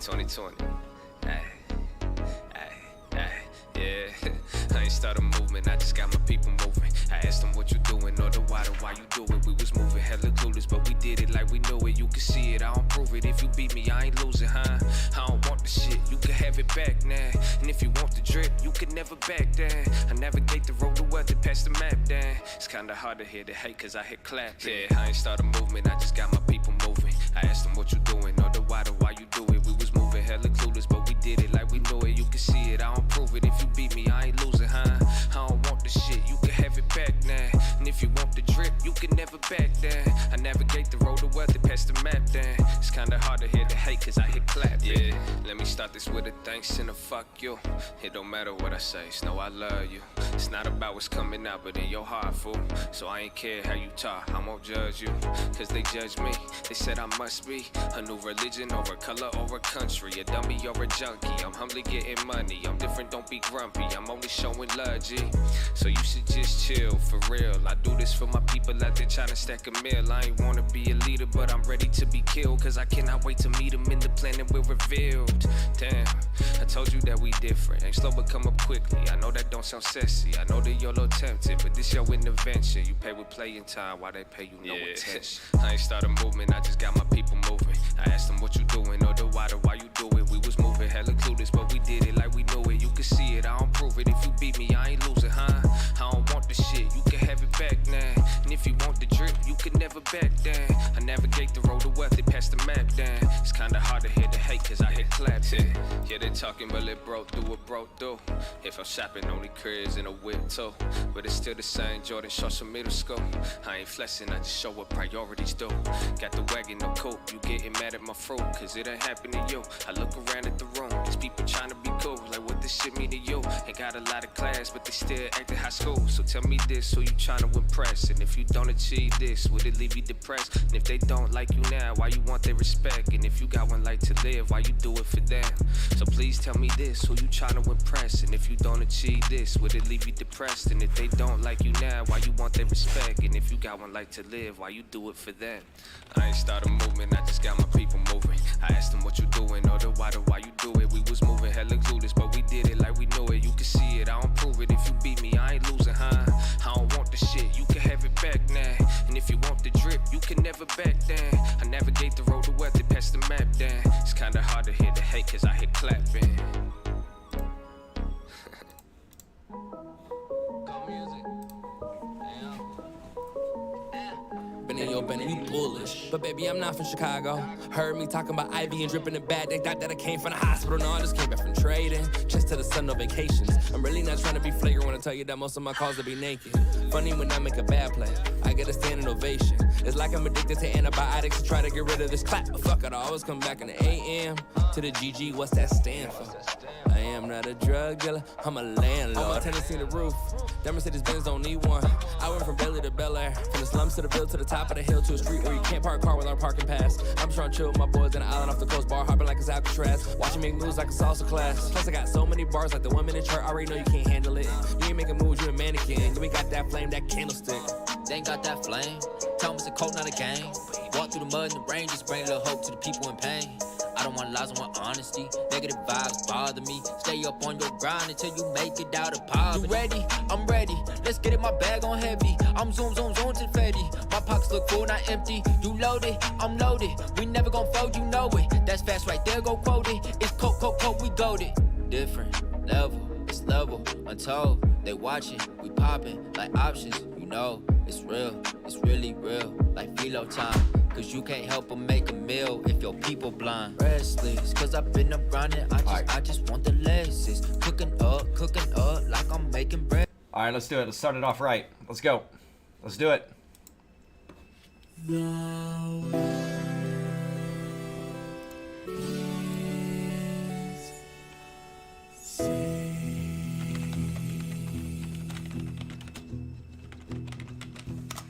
2020. Ay, ay, ay, yeah. I ain't start a movement, I just got my people moving. I asked them what you doing, or the why you do it. We was moving hella clueless, but we did it like we knew it. You can see it, I don't prove it. If you beat me, I ain't losing, huh? I don't want the shit, you can have it back now. And if you want the drip, you can never back down. I navigate the road to wealth and pass the map down. It's kinda hard to hear the hate, cause I hit clap. Yeah, I ain't start a movement, I just got my people moving. I asked them what you doing, or the why you do it. We was moving hella clueless, but we did it like we knew it. You can see it, I don't prove it. If you beat me, I ain't losing, huh? I don't want the shit, you can have it back now. And if you want the drip, you can never back down. I navigate the road to wealth and pass the map down. It's kinda hard to hear the hate, cause I hit clap. Yeah, let me start this with a thanks and a fuck you. It don't matter what I say, it's no I love you. It's not about what's coming out, but in your heart, fool. So I ain't care how you talk, I won't judge you. Cause they judge me, they said I must be a new religion or a color or a country, a dummy or a junkie. I'm humbly getting money, I'm different, don't be grumpy. I'm only showing love, G. So you should just chill, for real. I do this for my people out there trying to stack a meal. I ain't wanna be a leader, but I'm ready to be killed. Cause I cannot wait to meet them in the planet we're revealed. Damn, I told you that we different. Ain't slow but come up quickly. I know that don't sound sexy, I know that you're a little tempted, but this your intervention. You pay with playing time while they pay you no attention. I ain't start a movement, I just got my people moving. I asked them what you doing, or the why you do it. We was moving hella clueless, but we did it like we knew it. You can see it, I don't prove it. If you beat me, I ain't losing, huh? I don't want the shit, you can have it back now. And if you want the drip, you can never back down. I navigate the road to wealth, and pass the map down. It's kinda hard to hear the hate, cause I hit claps. Yeah, they talking, but it broke through what broke through. If I'm shopping, only cribs and a whip too. But it's still the same Jordan shorts from middle school. I ain't flexing, I just show what priorities do. Got the wagon, no coupe, you getting mad at my fruit, cause it ain't happen to you. I look around at the room, these people trying to be cool. Like what this shit mean to you? Ain't got a lot of class, but they still act in high school. So tell me this, who you trying to impress? And if you don't achieve this, would it leave you depressed? And if they don't like you now, why you want their respect? And if you got one life to live, why you do it for them? So please tell me this, who you trying to impress? And if you don't achieve this, would it leave you depressed? And if they don't like you now, why you want their respect? And if you got one life to live, why you do it for them? I ain't start a movement, I just got my people moving. I asked them what you doing, or the why you do it. We was moving hella clueless, but we did it like we knew it. You can see it, I don't prove it. If you beat me, I ain't losing, huh? I don't want the shit, you can have it back now. And if you want the drip, you can never back down. I navigate the road to wealth and pass the map down. It's kinda hard to hear the hate, cause I hit clapping. Benny, you bullish. But baby, I'm not from Chicago. Heard me talking about Ivy and dripping in bad. They thought that I came from the hospital. No, I just came back from trading. Just to the sun, no vacations. I'm really not trying to be flagrant when I tell you that most of my calls will be naked. Funny when I make a bad play, I get a standing ovation. It's like I'm addicted to antibiotics to try to get rid of this clap. But fuck it, I always come back in the AM to the GG. What's that stand for? I am not a drug dealer, I'm a landlord. On my Tennessee the roof, that Mercedes-Benz don't need one. I went from Bailey to Bel Air, from the slums to the Ville to the top of the hill to a street where you can't park a car without a parking pass. I'm just trying to chill with my boys in the island off the coast, bar hopping like it's Alcatraz, watching make moves like a salsa class. Plus I got so many bars like the women in church, I already know you can't handle it. You ain't making moves, you a mannequin. You ain't got that flame, that candlestick. They ain't got that flame. Tell them it's a cult, not a game. Walk through the mud and the rain, just bring a little hope to the people in pain. I don't want lies, I want honesty. Negative vibes bother me. Stay up on your grind until you make it out of poverty. You ready? I'm ready. Let's get it, my bag on heavy. I'm zoom to Fetty. My pockets look full, not empty. You loaded, I'm loaded. We never gon' fold, you know it. That's fast right there, go quote it. It's coke, we goaded. Different level, it's level, untold. They watching, we popping like options. You know, it's real, it's really real. Like philo time. Cause you can't help but make a meal if your people blind. Restless, cause I've been up grinding. I just want the lessons. Cooking up like I'm making bread. Alright, let's do it. Let's start it off right. Let's go. Let's do it.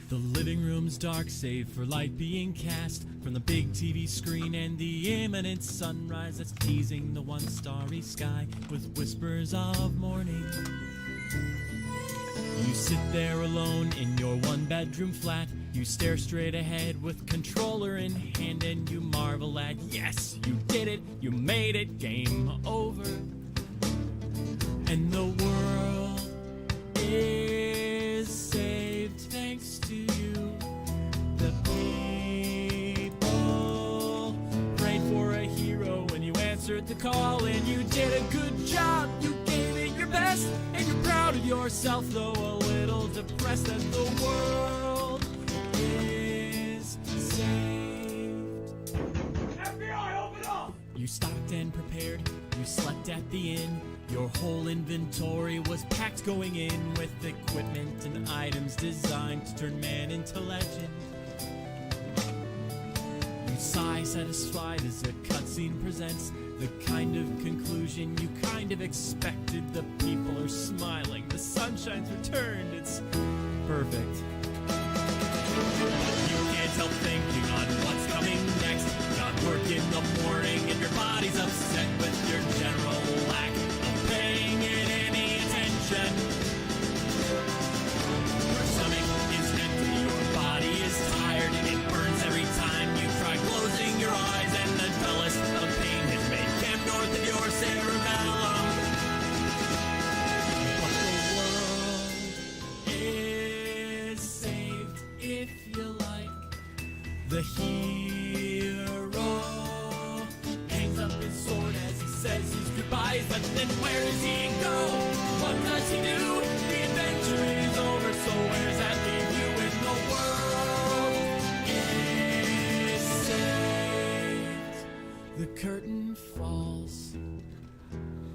The living room's dark, save for light being cast from the big TV screen and the imminent sunrise that's teasing the one starry sky with whispers of morning. You sit there alone in your one-bedroom flat You stare straight ahead with controller in hand and you marvel at, yes, you did it, you made it, game over. And the world is saved thanks to you. The people prayed for a hero when you answered the call, and you did a good job. You gave it your best, and you're proud of yourself, though a little depressed that the world is saved. FBI, open up! You stocked and prepared, you slept at the inn. Your whole inventory was packed going in with equipment and items designed to turn man into legend. You sigh satisfied as a cutscene presents the kind of conclusion you kind of expected. The people are smiling, the sunshine's returned, it's perfect. You can't help thinking on what's coming next. Got work in the morning and your body's upset with your general lack of paying it any attention. Your stomach is empty, your body is tired, and it burns every time you try closing your eyes, and the dullest of pain has made camp north of your cerebellum. But the world is saved if you like. The hero hangs up his sword as he says his goodbyes, but then where does he go? What does he do? The adventure is over, so where's that leave you when the world is saved? The curtain falls,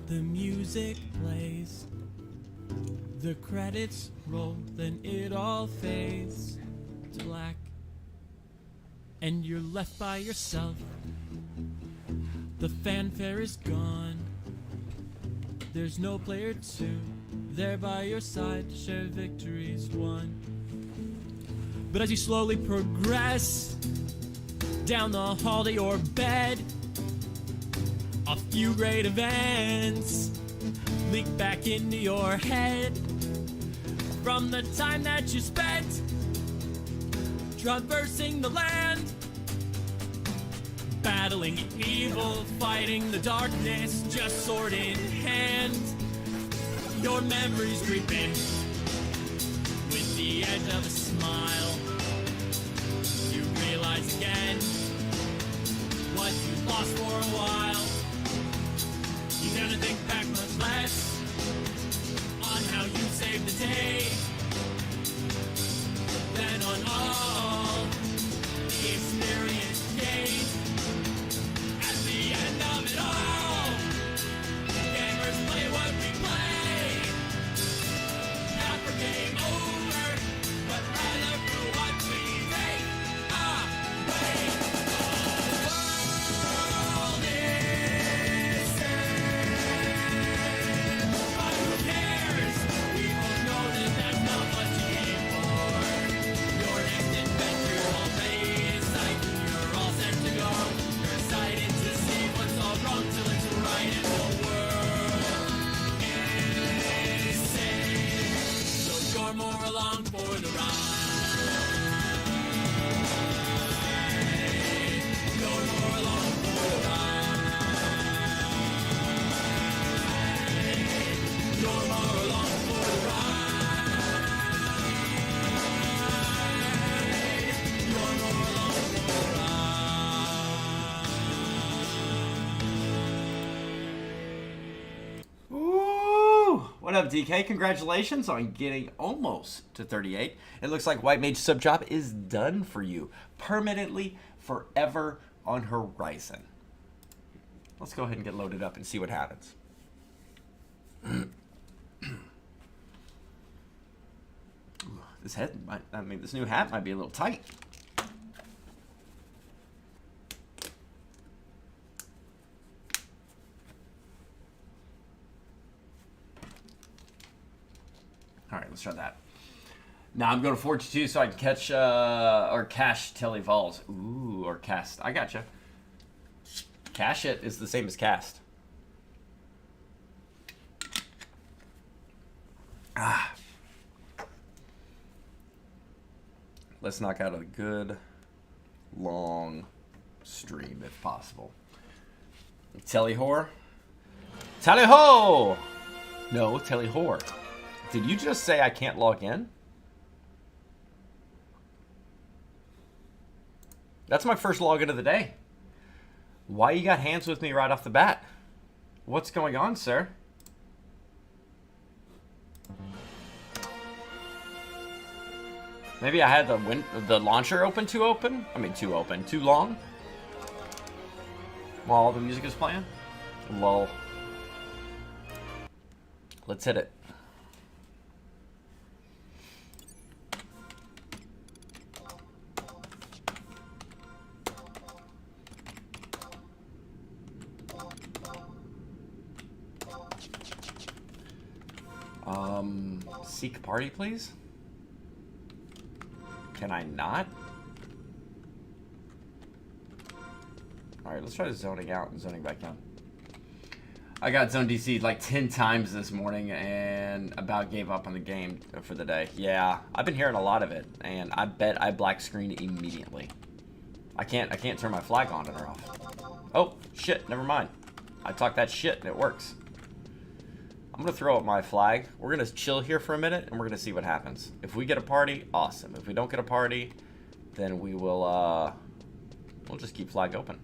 the music plays, the credits roll, then it all fades to black, and you're left by yourself. The fanfare is gone, there's no player two there by your side to share victories won. But as you slowly progress down the hall to your bed, a few great events leak back into your head from the time that you spent traversing the land, battling evil, fighting the darkness, just sword in hand. Your memories creep in with the edge of a smile. You realize again what you lost for a while. You never think back much less on how you saved the day than on all the experience gained. At the end of it all, gamers play what we play. Not for game over, but rather for what we take away. The world is saved, but who cares? We both know that that's not what you came for. Your next adventure already is sight. You're all set to go. You're excited to see what's all wrong till it's right, and the world is saved. So you're more along for the ride. You're more along for the ride. You're more along for the ride. You're more along for the ride. Ooh! What up, DK? Congratulations on getting almost to 38. It looks like White Mage sub job is done for you. Permanently, forever on Horizon. Let's go ahead and get loaded up and see what happens. This head might, this new hat might be a little tight. All right, let's try that. Now I'm going to Forge 2 so I can catch or cash Telly Vols. Ooh, or cast. I gotcha. Cash it is the same as cast. Ah. Let's knock out a good, long stream if possible. Telly whore? Tally ho! No, Telly whore. Did you just say I can't log in? That's my first login of the day. Why you got hands with me right off the bat? What's going on, sir? Maybe I had the launcher open too open? I mean, too open. Too long? While all the music is playing? Lol. Let's hit it. Seek party, please? Can I not? Alright, let's try zoning out and zoning back in. I got zone DC'd like 10 times this morning and about gave up on the game for the day. Yeah, I've been hearing a lot of it, and I bet I black screen immediately. I can't turn my flag on or off. Oh, shit, never mind. I talk that shit and it works. I'm gonna throw up my flag. We're gonna chill here for a minute and we're gonna see what happens. If we get a party, awesome. If we don't get a party, then we will we'll just keep flag open.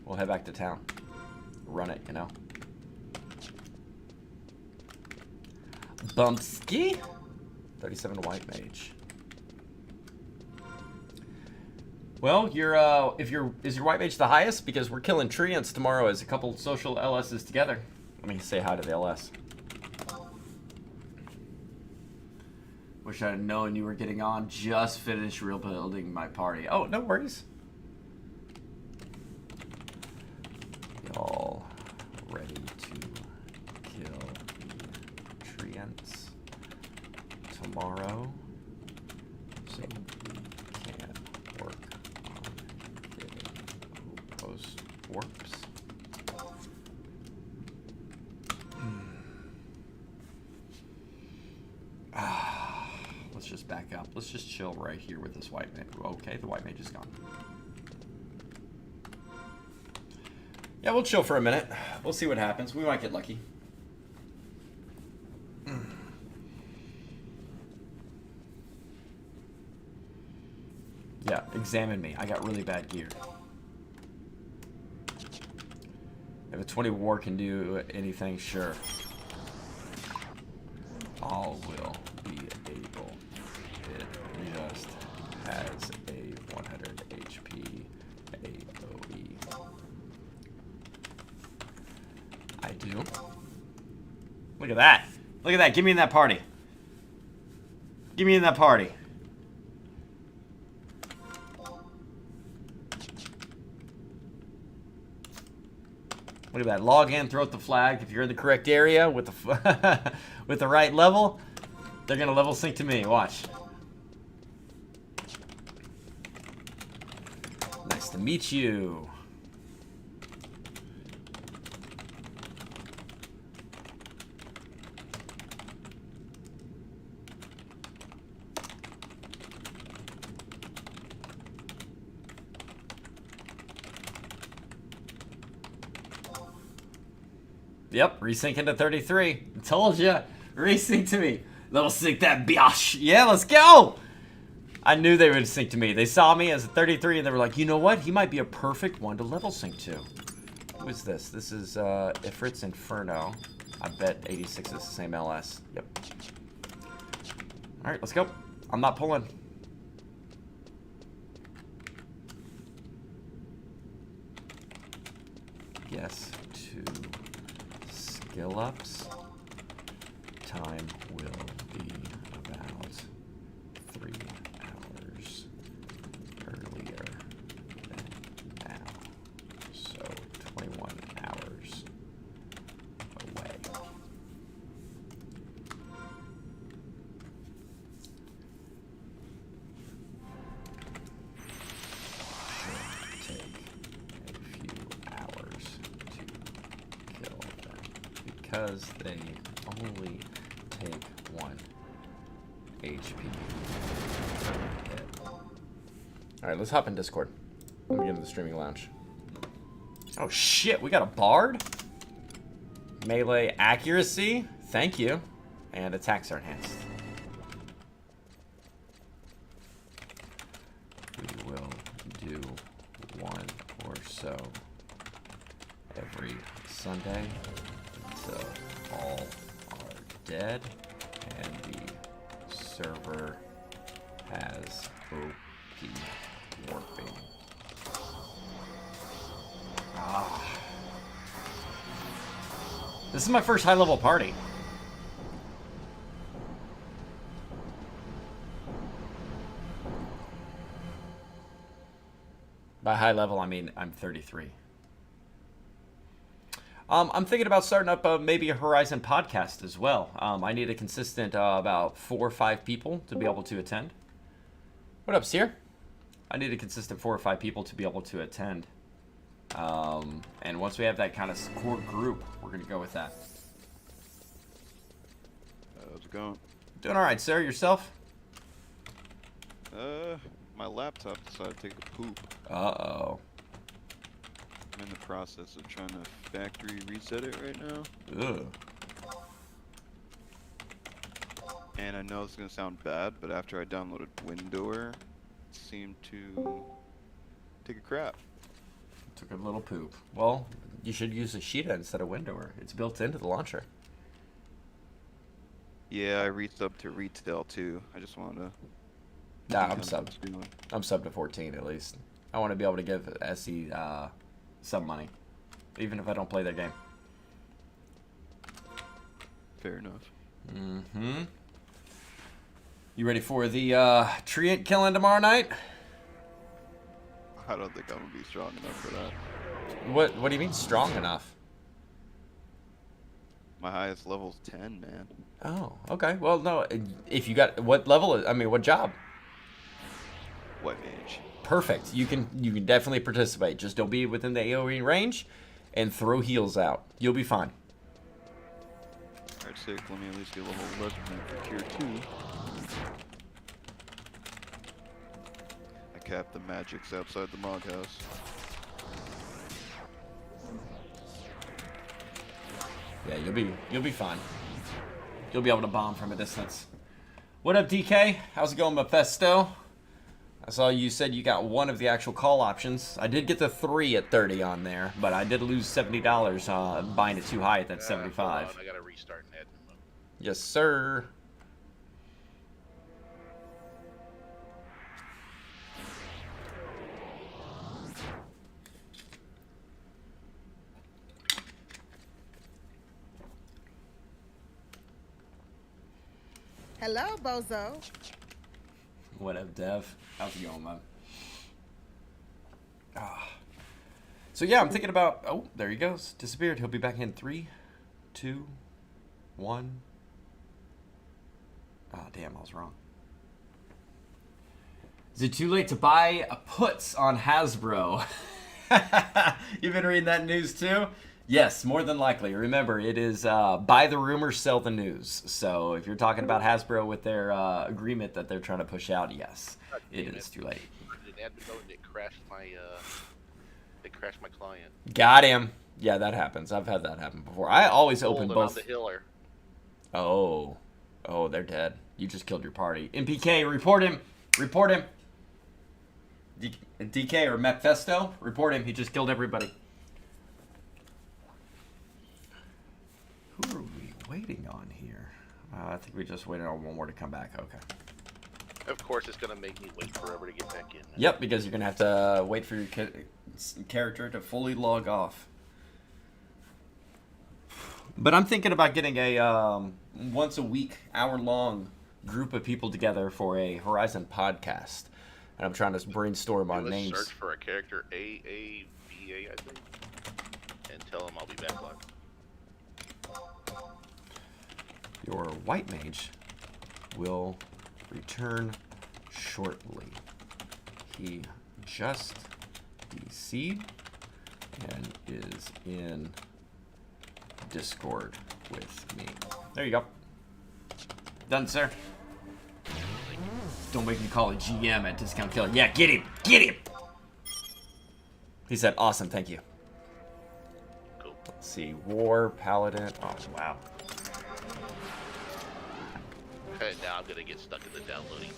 We'll head back to town. Run it, you know. Bumpski? 37 white mage. Well, is your white mage the highest? Because we're killing treants tomorrow as a couple social LSs together. Let me say hi to the LS. Wish I had known you were getting on. Just finished rebuilding my party. Oh, no worries. Y'all ready to kill the treants tomorrow? So we can work on getting post warps. Let's just back up. Let's just chill right here with this white mage. Okay, the white mage is gone. Yeah, we'll chill for a minute. We'll see what happens. We might get lucky. Yeah, examine me. I got really bad gear. If a 20 war can do anything, sure. All will be able. It just has a 100 HP AoE. I do. Look at that. Look at that. Give me in that party. Give me in that party. Look at that. Log in, throw out the flag. If you're in the correct area with the with the right level, they're gonna level sync to me. Watch. Nice to meet you. Yep, resync into 33. Told ya. Resync to me. Level sync that biatch. Yeah, let's go. I knew they would sync to me. They saw me as a 33 and they were like, you know what? He might be a perfect one to level sync to. Who is this? This is Ifrit's Inferno. I bet 86 is the same LS. Yep. Alright, let's go. I'm not pulling. Yes, to skill ups. Time will be about 3 hours earlier than now. So 21 hours away. Should take a few hours to kill them because they only take 1 HP per hit. All right, let's hop in Discord. Let me get into the streaming lounge. Oh shit, we got a bard. Melee accuracy, thank you, and attacks are enhanced. We will do one or so every Sunday until all are dead and the server has OP warping. This is my first high-level party. By high level, I mean I'm 33. I'm thinking about starting up maybe a Horizon podcast as well. I need a consistent about 4 or 5 people to be able to attend. What up, Seer? I need a consistent 4 or 5 people to be able to attend. And once we have that kind of core group, we're going to go with that. How's it going? Doing all right, sir. Yourself? My laptop decided to take a poop. Uh-oh. I'm in the process of trying to factory reset it right now. Ugh. And I know it's going to sound bad, but after I downloaded Windower, it seemed to take a crap. Took a little poop. Well, you should use Ashita instead of Windower. It's built into the launcher. Yeah, I resubbed to retail too. I just wanted to... Nah, I'm sub. I'm sub to 14 at least. I want to be able to give SE some money, even if I don't play their game. Fair enough. Mm-hmm. You ready for the treant killing tomorrow night? I don't think I'm gonna be strong enough for that. What do you mean strong enough? My highest level's 10, man. Oh, okay. Well, no. If you got what level? I mean, what job? White mage. Perfect. You can definitely participate. Just don't be within the AoE range, and throw heals out. You'll be fine. Alright, sick. Let me at least get a level 11 for Cure 2. I capped the magics outside the Mog House. Yeah, you'll be fine. You'll be able to bomb from a distance. What up, DK? How's it going, Mephisto? I saw you said you got one of the actual call options. I did get the 3 at 30 on there, but I did lose $70 buying it too high at that 75. Hold on, I gotta restart and add them up. Yes, sir. Hello, Bozo. What up, Dev? How's it going, man? So yeah, I'm thinking about. Oh, there he goes. Disappeared. He'll be back in 3, 2, 1. Ah, damn, I was wrong. Is it too late to buy puts on Hasbro? You've been reading that news too? Yes, more than likely. Remember, it is buy the rumor, sell the news. So if you're talking about Hasbro with their agreement that they're trying to push out, yes, it is too late. It crashed my client. Got him. Yeah, that happens. I've had that happen before. I always open Holding on both. the healer. Oh, they're dead. You just killed your party. MPK, report him. Report him. DK or Mephisto, report him. He just killed everybody. Who are we waiting on here? I think we just waited on one more to come back. Okay. Of course, it's gonna make me wait forever to get back in. Yep, because you're gonna have to wait for your character to fully log off. But I'm thinking about getting a once a week, hour-long group of people together for a Horizon podcast, and I'm trying to brainstorm on names. Search for a character AAVA, I think, and tell them I'll be back live. Your white mage will return shortly. He just DC'd and is in Discord with me. There you go. Done, sir. Don't make me call a GM at Discount Killer. Yeah, get him! Get him! He said, awesome, thank you. Cool. Let's see, War, Paladin. Oh, wow. Okay, now I'm gonna get stuck in the downloading.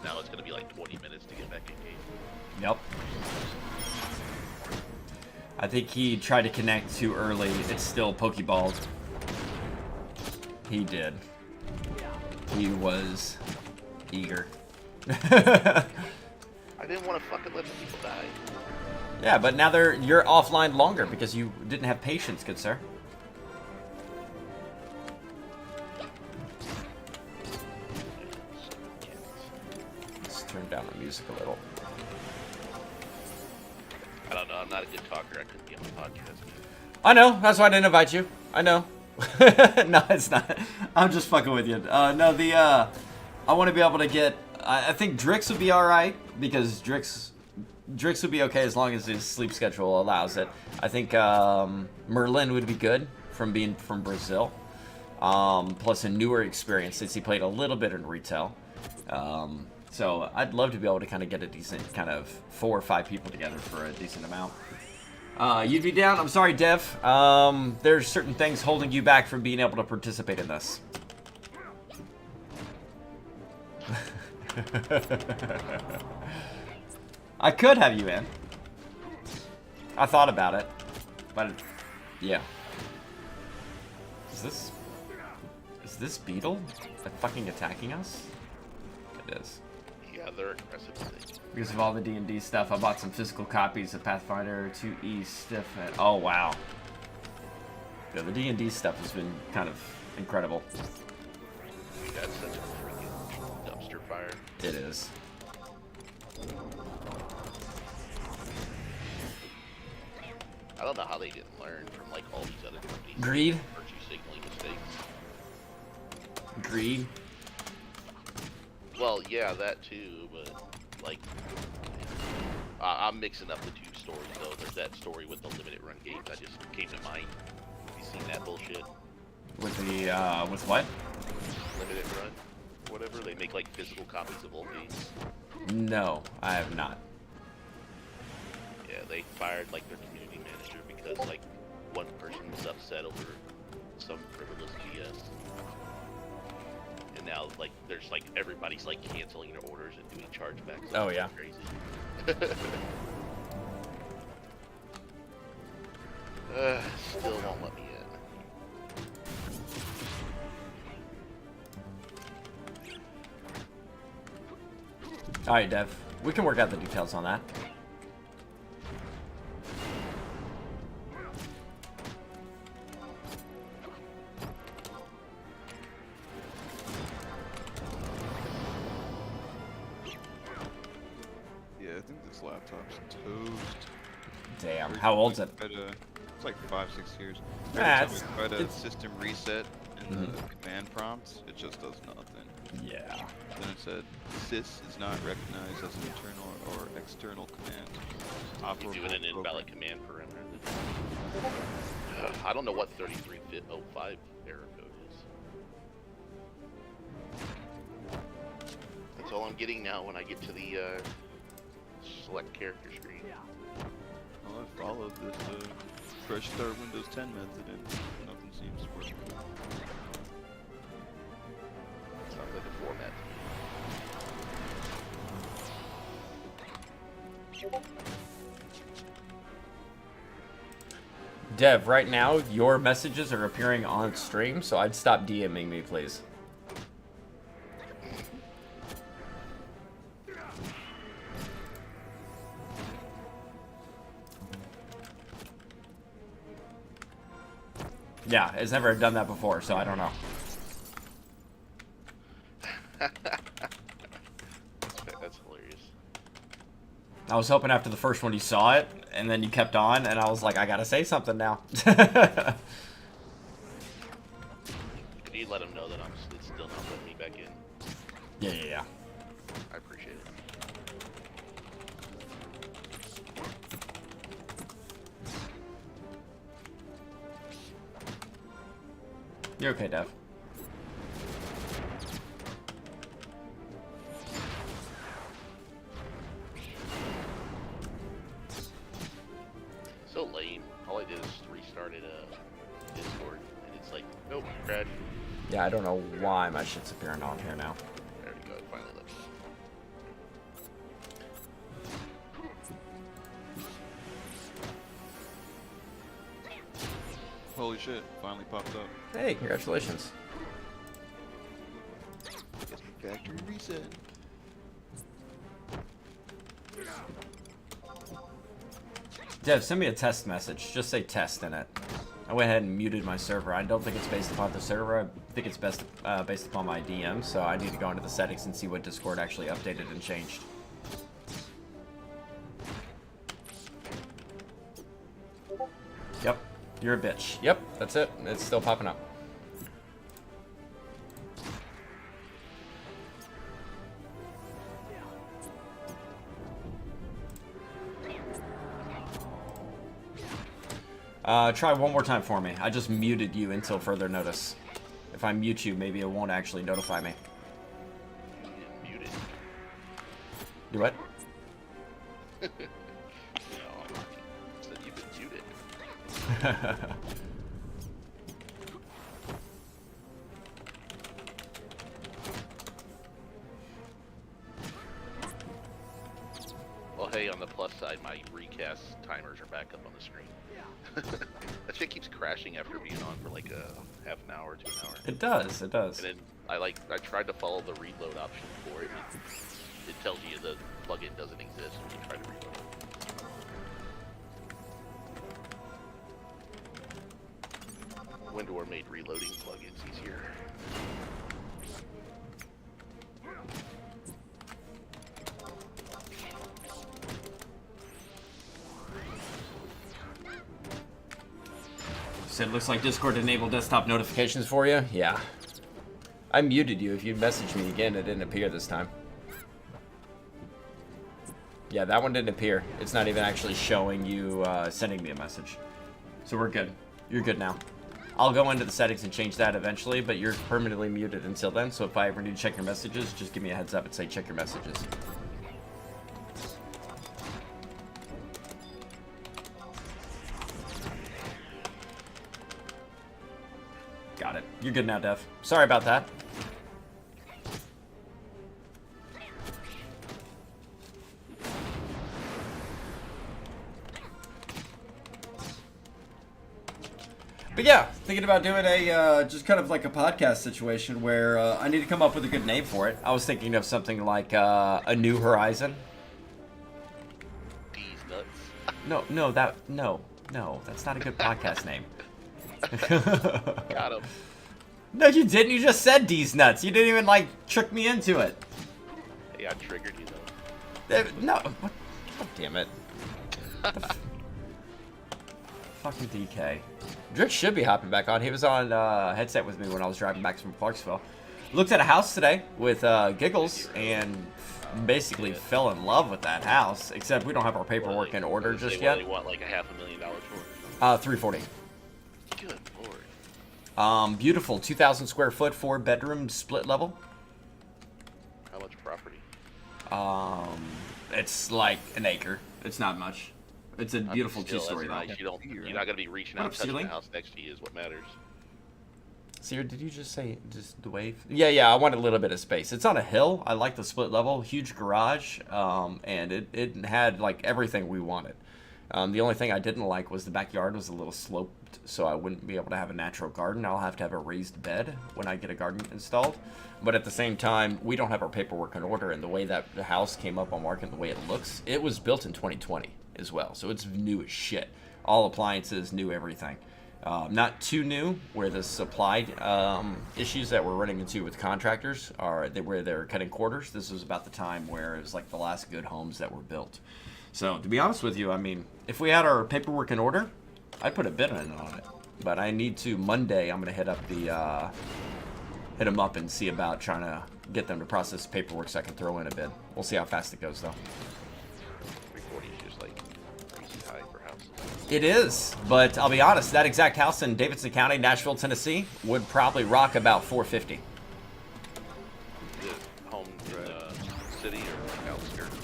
Now it's gonna be like 20 minutes to get back in game. Yep. I think he tried to connect too early. It's still Pokeballed. He did. He was eager. I didn't want to fucking let the people die. Yeah, but now you're offline longer because you didn't have patience, good sir. Let's turn down the music a little. I don't know. I'm not a good talker. I couldn't be on the podcast. I know. That's why I didn't invite you. I know. No, it's not. I'm just fucking with you. No, I want to be able to get. I think Drix would be all right because Drix would be okay as long as his sleep schedule allows it. I think Merlin would be good from being from Brazil. Plus a newer experience since he played a little bit in retail. So I'd love to be able to kind of get a decent kind of 4 or 5 people together for a decent amount. You'd be down? I'm sorry, Dev. There's certain things holding you back from being able to participate in this. I could have you in. I thought about it. But, yeah. Is this Beetle fucking attacking us? It is. Yeah, they're aggressive today. Because of all the D&D stuff, I bought some physical copies of Pathfinder 2E Stiff. Oh, wow. Yeah, the D&D stuff has been kind of incredible. That's such a freaking dumpster fire. It is. I don't know how they didn't learn from like all these other companies. Greed? Virtue signaling mistakes. Greed? Well, yeah, that too, but like, I'm mixing up the 2 stories though. There's that story with the limited run games that just came to mind. Have you seen that bullshit? With the, with what? Limited run, whatever. They make like physical copies of old games. No, I have not. Yeah, they fired like their community manager because like one person was upset over some frivolous BS. And now, like, there's like everybody's like canceling their orders and doing chargebacks. Oh, yeah. Crazy. Still won't let me in. Alright, Dev. We can work out the details on that. Yeah, I think this laptop's toast. Damn. How old's it? It's like 5-6 years. Nah, Every time we try to it's- system reset in the command prompts, it just does nothing. Yeah. Then it said, sys is not recognized as an internal or external command. You're doing an invalid command parameter. I don't know what 3305 error code is. That's all I'm getting now when I get to the select character screen. Well, I followed this fresh start Windows 10 method and nothing seems to work. Sounds like a format. Dev, right now, your messages are appearing on stream, so I'd stop DMing me, please. Yeah, it's never done that before, so I don't know. That's hilarious. I was hoping after the first one you saw it, and then you kept on, and I was like, I gotta say something now. Could you let him know that it's still not letting me back in? Yeah. I appreciate it. You're okay, Dev. lame. All I did is restarted Discord, and it's like, nope, crashed. Yeah, I don't know why my shit's appearing on here now. There we go. It finally left. Holy shit, finally popped up. Hey, congratulations. Guess my factory reset. Dev, send me a test message. Just say test in it. I went ahead and muted my server. I don't think it's based upon the server. I think it's based upon my DM, so I need to go into the settings and see what Discord actually updated and changed. Yep, you're a bitch. Yep, that's it. It's still popping up. Try one more time for me. I just muted you until further notice. If I mute you, maybe it won't actually notify me. You didn't mute it. Do what? No, I said you've been muted. Well, hey, on the plus side, my recast timers are back up on the screen. That shit keeps crashing after being on for like a half an hour to an hour. It does, it does. And then I tried to follow the reload option for it. It tells you the plugin doesn't exist when you try to reload it. Windor made reloading plugins easier. So it looks like Discord enabled desktop notifications for you? Yeah. I muted you. If you messaged me again, it didn't appear this time. Yeah, that one didn't appear. It's not even actually showing you sending me a message. So we're good. You're good now. I'll go into the settings and change that eventually, but you're permanently muted until then, so if I ever need to check your messages, just give me a heads up and say check your messages. Got it. You're good now, Dev. Sorry about that. But yeah, thinking about doing a just kind of like a podcast situation where I need to come up with a good name for it. I was thinking of something like A New Horizon. These nuts. No, that's not a good podcast name. Got him. No, you didn't. You just said D's nuts. You didn't even like trick me into it. Hey, I triggered you though. No, what? God damn it. Fucking DK. Drix should be hopping back on. He was on headset with me when I was driving back from Clarksville. Looked at a house today with Giggles and basically fell in love with that house. Except we don't have our paperwork in order just yet. They want like $500,000 for it. $340. Good lord. Beautiful 2,000 square foot, 4-bedroom split level. How much property? It's like an acre. It's not much. It's a beautiful Still, two-story that's though. nice. You're not gonna be reaching What out up, and touching ceiling? the house next to you is what matters. Sierra, did you just say just the wave? Yeah, I want a little bit of space. It's on a hill. I like the split level, huge garage, and it had like everything we wanted. The only thing I didn't like was the backyard was a little sloped, so I wouldn't be able to have a natural garden. I'll have to have a raised bed when I get a garden installed. But at the same time, we don't have our paperwork in order, and the way that the house came up on market, the way it looks, it was built in 2020 as well, so it's new as shit. All appliances, new everything. Not too new, where the supply issues that we're running into with contractors are where they're cutting quarters. This was about the time where it was like the last good homes that were built. So to be honest with you, I mean, if we had our paperwork in order, I'd put a bid in on it. But I need to Monday. I'm gonna hit up the hit them up and see about trying to get them to process paperwork so I can throw in a bid. We'll see how fast it goes though. 340 is just like crazy high for houses. It is, but I'll be honest, that exact house in Davidson County, Nashville, Tennessee, would probably rock about 450. Is it home in the city or like outskirts?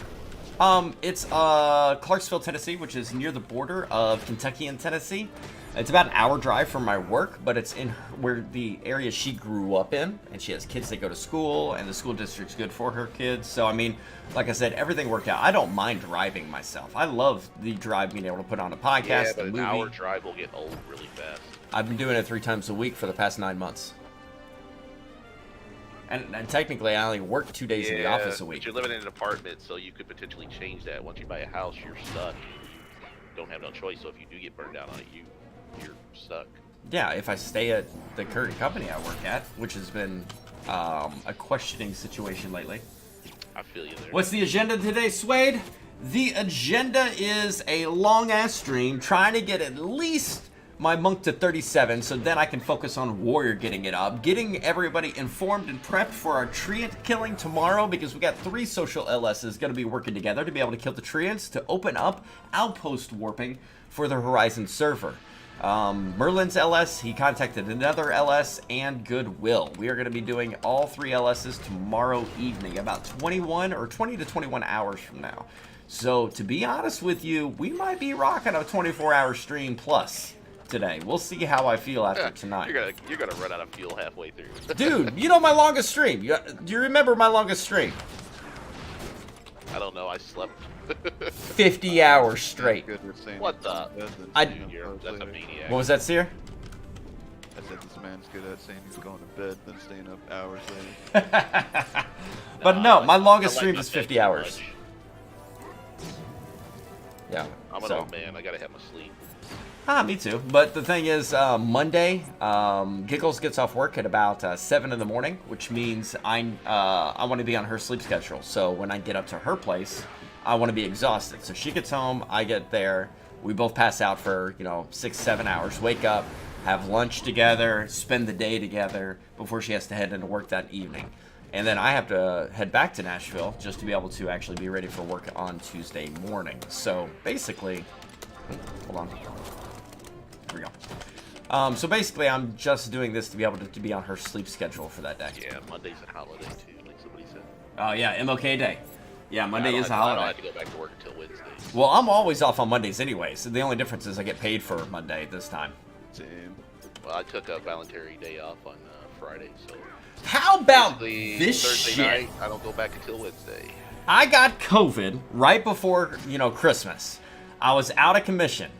It's Clarksville, Tennessee, which is near the border of Kentucky and Tennessee. It's about an hour drive from my work, but it's in where the area she grew up in, and she has kids that go to school, and the school district's good for her kids. So, I mean, like I said, everything worked out. I don't mind driving myself. I love the drive, being able to put on a podcast, Yeah, a but an movie. hour drive will get old really fast. I've been doing it 3 times a week for the past 9 months. And technically, I only work 2 days in the office a week. But you're living in an apartment, so you could potentially change that. Once you buy a house, you're stuck. You don't have no choice. So if you do get burned down on it, you're stuck. Yeah, if I stay at the current company I work at, which has been a questioning situation lately. I feel you there. What's the agenda today, Suede? The agenda is a long-ass stream trying to get at least my monk to 37, so then I can focus on Warrior getting it up, getting everybody informed and prepped for our treant killing tomorrow, because we got 3 social LSs going to be working together to be able to kill the treants to open up outpost warping for the Horizon server. Merlin's LS, he contacted another LS, and Goodwill. We are going to be doing all 3 LSs tomorrow evening, about 21 or 20 to 21 hours from now. So, to be honest with you, we might be rocking a 24-hour stream plus today. We'll see how I feel after tonight. You're gonna run out of fuel halfway through. Dude, you know my longest stream. Do you remember my longest stream? I don't know. I slept. 50 hours straight. Good with saying What he's the- going to bed, then I- staying up You're, hours that's a later. maniac. What was that, Seer? I said this man's good at saying he's going to bed, then staying up hours later. But Nah, no, I my like- longest I like stream my is bed 50 too hours. much. Yeah. I'm an so. old man. I gotta have my sleep. Me too. But the thing is, Monday, Giggles gets off work at about 7 in the morning, which means I want to be on her sleep schedule. So when I get up to her place, I want to be exhausted. So she gets home, I get there, we both pass out for 6-7 hours, wake up, have lunch together, spend the day together before she has to head into work that evening. And then I have to head back to Nashville just to be able to actually be ready for work on Tuesday morning. So basically, hold on. Here we go. So basically, I'm just doing this to be able to be on her sleep schedule for that day. Yeah, Monday's a holiday too, like somebody said. Oh yeah, MLK Day. Yeah, Monday is a I holiday. don't have to go back to work until Wednesday. Well, I'm always off on Mondays anyway, so the only difference is I get paid for Monday this time. Same. Well, I took a voluntary day off on Friday, so How about basically this Thursday shit? night I don't go back until Wednesday. I got COVID right before, Christmas. I was out of commission.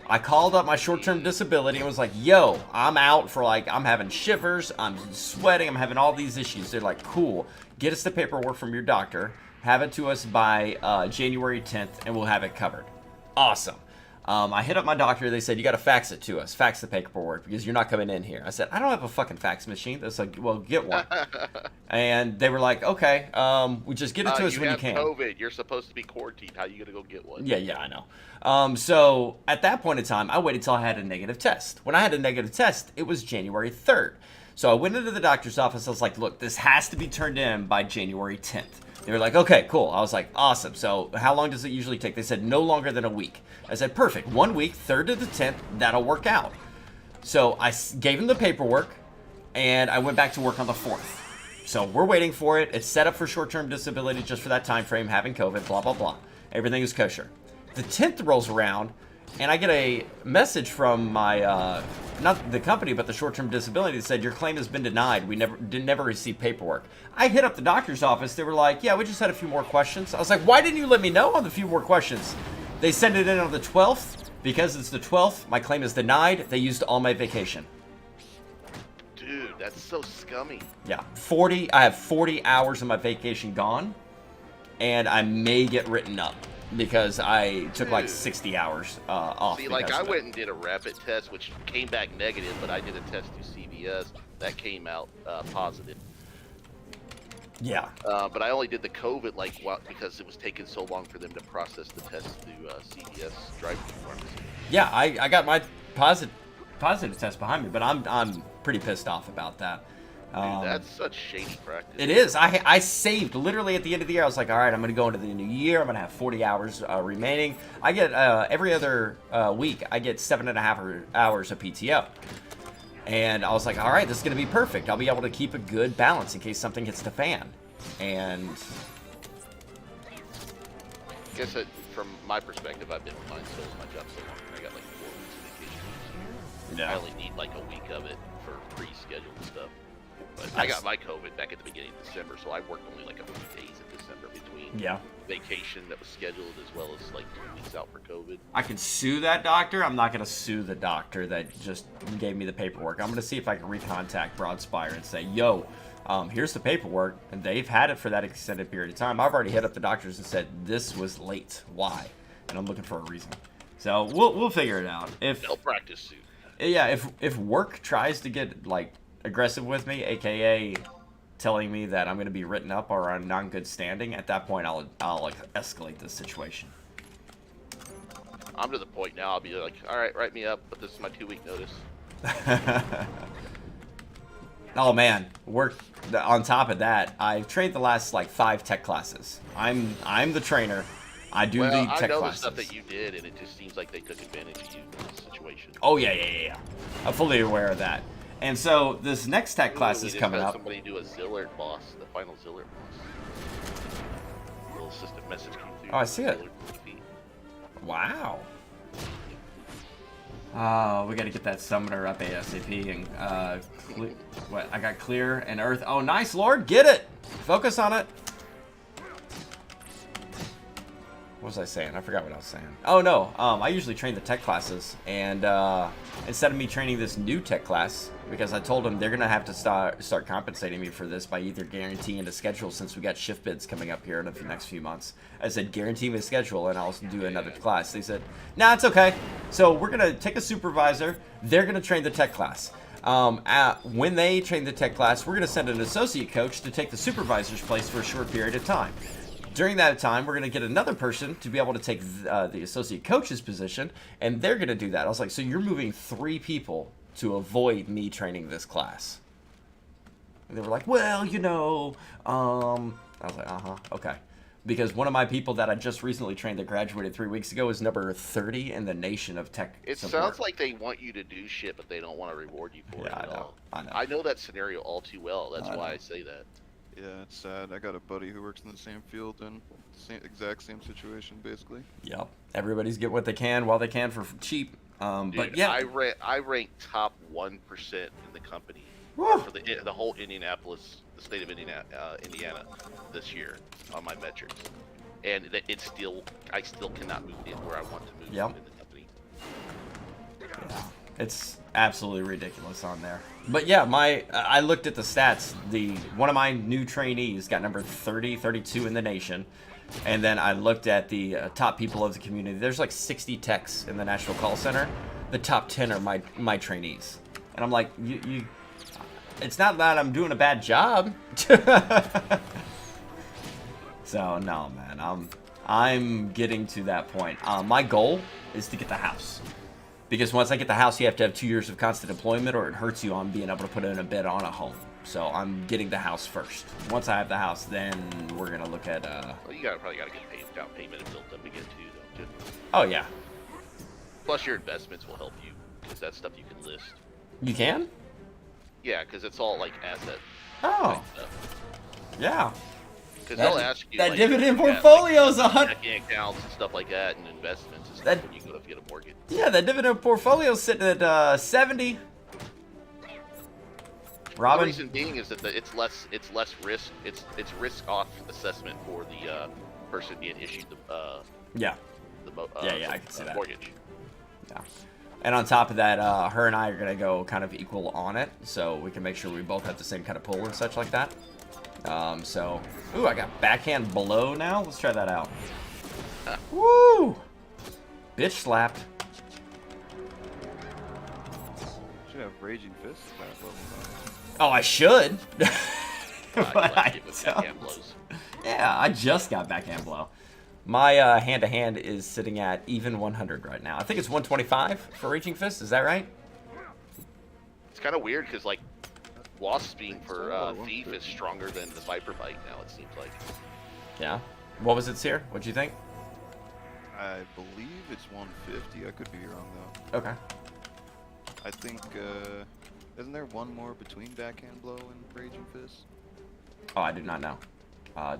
I called up my short-term disability and was like, yo, I'm out for I'm having shivers, I'm sweating, I'm having all these issues. They're like, cool, get us the paperwork from your doctor, have it to us by January 10th, and we'll have it covered. Awesome. I hit up my doctor. They said, you got to fax it to us. Fax the paperwork because you're not coming in here. I said, I don't have a fucking fax machine. They're like, well, get one. And they were like, okay, we just get it to us when you have can. COVID. You're supposed to be quarantined. How you gonna go get one? Yeah, I know. So at that point in time, I waited till I had a negative test. When I had a negative test, it was January 3rd. So I went into the doctor's office. I was like, look, this has to be turned in by January 10th. They were like, okay, cool. I was like, awesome. So how long does it usually take? They said no longer than a week. I said, perfect. 1 week, 3rd to the 10th, that'll work out. So I gave him the paperwork, and I went back to work on the 4th. So we're waiting for it. It's set up for short-term disability just for that time frame, having COVID, blah, blah, blah. Everything is kosher. The 10th rolls around, and I get a message from my, not the company, but the short-term disability that said, your claim has been denied. We never received paperwork. I hit up the doctor's office. They were like, yeah, we just had a few more questions. I was like, why didn't you let me know on the few more questions? They sent it in on the 12th. Because it's the 12th, my claim is denied. They used all my vacation. Dude, that's so scummy. Yeah, I have 40 hours of my vacation gone, and I may get written up because I took like 60 hours off. See, like because I of it. went and did a rapid test, which came back negative, but I did a test through CVS that came out positive. Yeah. But I only did the COVID because it was taking so long for them to process the test through CVS drive-thru pharmacy. Yeah, I got my positive test behind me, but I'm pretty pissed off about that. Dude, that's such shady practice. It is. I saved literally at the end of the year. I was like, all right, I'm going to go into the new year. I'm going to have 40 hours remaining. I get every other week, I get 7.5 hours of PTO. And I was like, all right, this is going to be perfect. I'll be able to keep a good balance in case something hits the fan. And I guess that from my perspective, I've been fine still with my job so long. I got like 4 weeks of vacation. Yeah. I only need like a week of it for pre-scheduled stuff. But I got my COVID back at the beginning of December, so I worked only like a few days in December between Yeah. vacation that was scheduled as well as like 2 weeks out for COVID. I can sue that doctor. I'm not going to sue the doctor that just gave me the paperwork. I'm going to see if I can recontact Broadspire and say, yo, here's the paperwork. And they've had it for that extended period of time. I've already hit up the doctors and said, this was late. Why? And I'm looking for a reason. So we'll figure it out. If They'll practice suit. Yeah, if work tries to get, like, aggressive with me, aka telling me that I'm going to be written up or on non-good standing, at that point I'll like escalate this situation. I'm to the point now. I'll be like, all right, write me up, but this is my 2-week notice. Oh man, work. On top of that, I've trained the last like 5 tech classes. I'm the trainer. I do the tech I know classes. the stuff that you did, and it just seems like they took advantage of you in this situation. Oh yeah. I'm fully aware of that. And so this next tech class is coming up. Somebody do a Zillert boss, the final Zillert boss. A little system message came through. Oh, I see it. Wow. Oh, we got to get that summoner up ASAP and what? I got clear and earth. Oh, nice, Lord, get it. Focus on it. What was I saying? I forgot what I was saying. Oh no, I usually train the tech classes, and instead of me training this new tech class, because I told them they're gonna have to start compensating me for this by either guaranteeing a schedule, since we got shift bids coming up here in the next few months. I said guarantee me a schedule, and I'll do another class. They said, nah, it's okay. So we're gonna take a supervisor. They're gonna train the tech class. When they train the tech class, we're gonna send an associate coach to take the supervisor's place for a short period of time. During that time, we're going to get another person to be able to take the associate coach's position, and they're going to do that. I was like, so you're moving 3 people to avoid me training this class. And they were like, well, you know, I was like, okay. Because one of my people that I just recently trained that graduated 3 weeks ago is number 30 in the nation of tech It support. sounds like they want you to do shit, but they don't want to reward you for it at all. I know. that scenario all too well. That's why I say that. Yeah, it's sad. I got a buddy who works in the same field and exact same situation, basically. Yep. Everybody's getting what they can while they can for cheap. Dude, But yeah. I rank top 1% in the company Woo. for the whole Indianapolis, the state of Indiana this year on my metrics, and I still cannot move in where I want to move Yep. in the company. Yeah, it's absolutely ridiculous on there. But yeah, I looked at the stats. One of my new trainees got number 30, 32 in the nation. And then I looked at the top people of the community. There's like 60 techs in the National Call Center. The top 10 are my trainees. And I'm like, it's not that I'm doing a bad job. So no, man, I'm getting to that point. My goal is to get the house. Because once I get the house, you have to have 2 years of constant employment, or it hurts you on being able to put in a bid on a home. So I'm getting the house first. Once I have the house, then we're gonna look at. Well, you probably gotta get down payment built up again too, don't you? Oh yeah. Plus your investments will help you, because that's stuff you can list. You can? Yeah, because it's all like asset. Oh. Stuff. Yeah. Because they'll ask you that like, dividend yeah, portfolio's like, 100. checking accounts and stuff like that, and investments and stuff That- when you go to get a mortgage. Yeah, that dividend portfolio's sitting at 70. The Robin. reason being is that it's less risk. It's risk off assessment for the person being issued Yeah. the I can see that. mortgage. Yeah. And on top of that, her and I are gonna go kind of equal on it, so we can make sure we both have the same kind of pull and such like that. Ooh, I got backhand below now. Let's try that out. Woo! Bitch slapped. Should have Raging Fist at that level Oh, I should. But Like I it with don't. backhand blows. Yeah, I just got backhand blow. My hand-to-hand is sitting at even 100 right now. I think it's 125 for Raging Fist. Is that right? It's kind of weird because like Wasp being for Thief is stronger than the Viper Bite now. It seems like. Yeah. What was it, Seer? What'd you think? I believe it's 150. I could be wrong though. Okay. I think, isn't there one more between Backhand Blow and Raging Fist? Oh, I did not know.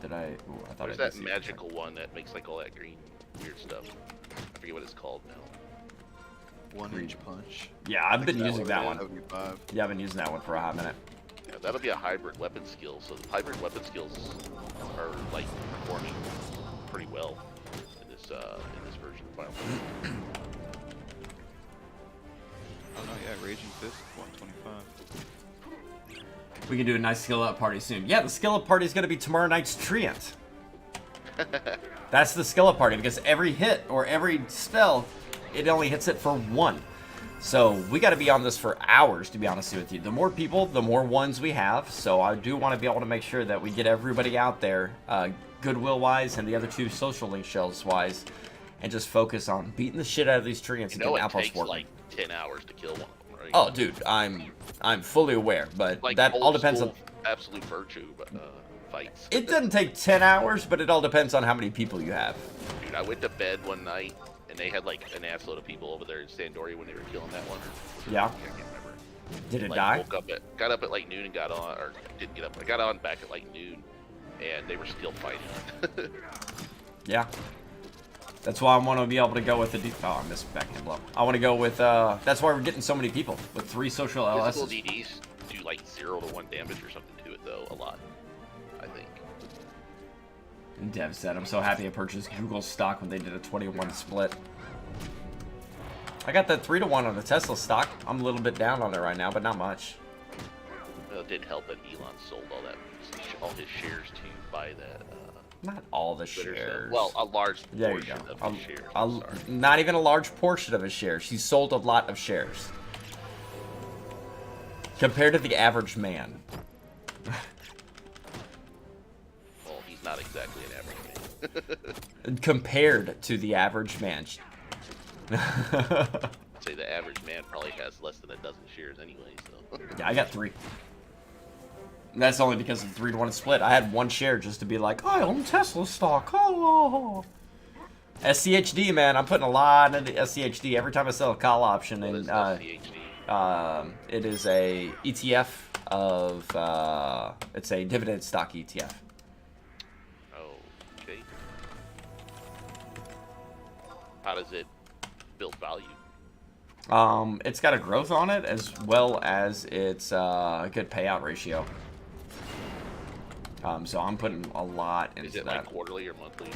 Did I? Ooh, I thought There's I did that see magical one that makes like all that green weird stuff. I forget what it's called now. 1-inch punch. Yeah, I've been using that one. 75. Yeah, I've been using that one for a hot minute. Yeah, that'll be a hybrid weapon skill. So the hybrid weapon skills are like performing pretty well in this version of Final Fantasy. Oh no, yeah, Raging Fist 125. We can do a nice skill up party soon. Yeah, the skill up party is going to be tomorrow night's Treant. That's the skill up party because every hit or every spell, it only hits it for 1. So we got to be on this for hours, to be honest with you. The more people, the more ones we have. So I do want to be able to make sure that we get everybody out there, Goodwill-wise and the other 2 social link shells-wise, and just focus on beating the shit out of these Treants and You know getting it outposts takes working. like 10 hours to kill one of them, right? Oh, dude, I'm fully aware, but like that all old depends on... school absolute virtue fights. It doesn't take 10 hours, but it all depends on how many people you have. Dude, I went to bed one night and they had like an assload of people over there in Sandoria when they were killing that one. Yeah. I can't remember. Did it Like, die? got up at like noon and got on, or didn't get up. I got on back at like noon, and they were still fighting. Yeah. That's why I want to be able to go with the... Oh, I missed backhand blow. I want to go with... That's why we're getting so many people with 3 social Physical LSs. DDs do like 0 to 1 damage or something to it though, a lot. I think. And Dev said, I'm so happy I purchased Google stock when they did a 21 split. I got that 3-to-1 on the Tesla stock. I'm a little bit down on it right now, but not much. Well, it did help that Elon sold all his shares to buy that. Not all the Twitter shares. stuff. Well, a large There you portion go. of his shares. Sorry. Not even a large portion of his shares. He sold a lot of shares. Compared to the average man. Well, he's not exactly an average man. Compared to the average man. I'd say the average man probably has less than a dozen shares anyway, so. Yeah, I got 3. And that's only because of the 3-to-1 split. I had 1 share just to be like, I own Tesla stock. Oh. SCHD, man. I'm putting a lot into SCHD every time I sell a call option. What And is SCHD? it is a ETF of, it's a dividend stock ETF. Okay. How does it build value? It's got a growth on it as well as it's a good payout ratio. So I'm putting a lot into Is it that. like quarterly or monthly?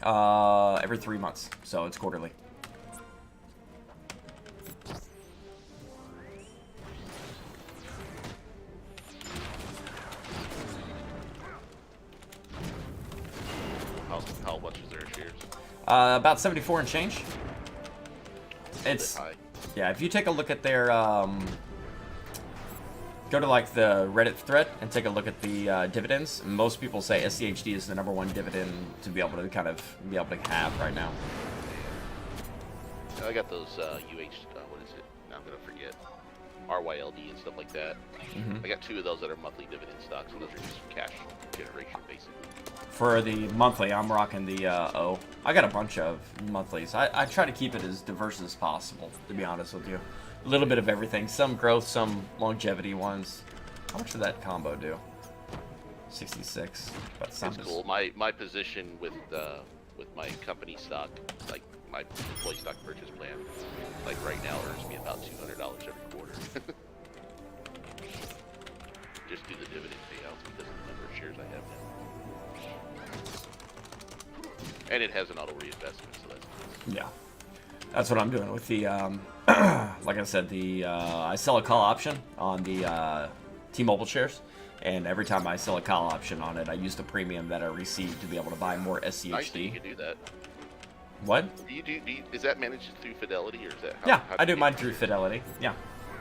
Or what? Every 3 months, so it's quarterly. How much is their shares? About 74 and change. It's High. yeah. If you take a look at their go to like the Reddit thread and take a look at the dividends. Most people say SCHD is the #1 dividend to be able to kind of be able to have right now. I got those what is it? Now I'm gonna forget. RYLD and stuff like that. I got 2 of those that are monthly dividend stocks, and those are just cash generation basically. For the monthly, I'm rocking the O. I got a bunch of monthlies. I try to keep it as diverse as possible, to be honest with you. A little bit of everything. Some growth, some longevity ones. How much did that combo do? 66. But It's cool. My position with my company stock, like my employee stock purchase plan, like right now earns me about $200 every quarter. Just do the dividend payouts because of the number of shares I have now. And it has an auto reinvestment, so that's nice. Yeah. That's what I'm doing with the, like I said, I sell a call option on the T-Mobile shares. And every time I sell a call option on it, I use the premium that I receive to be able to buy more Nice that you SCHD. can do that. What? Is that managed through Fidelity, or is that? Yeah, how I do you mine get- through Fidelity. Yeah.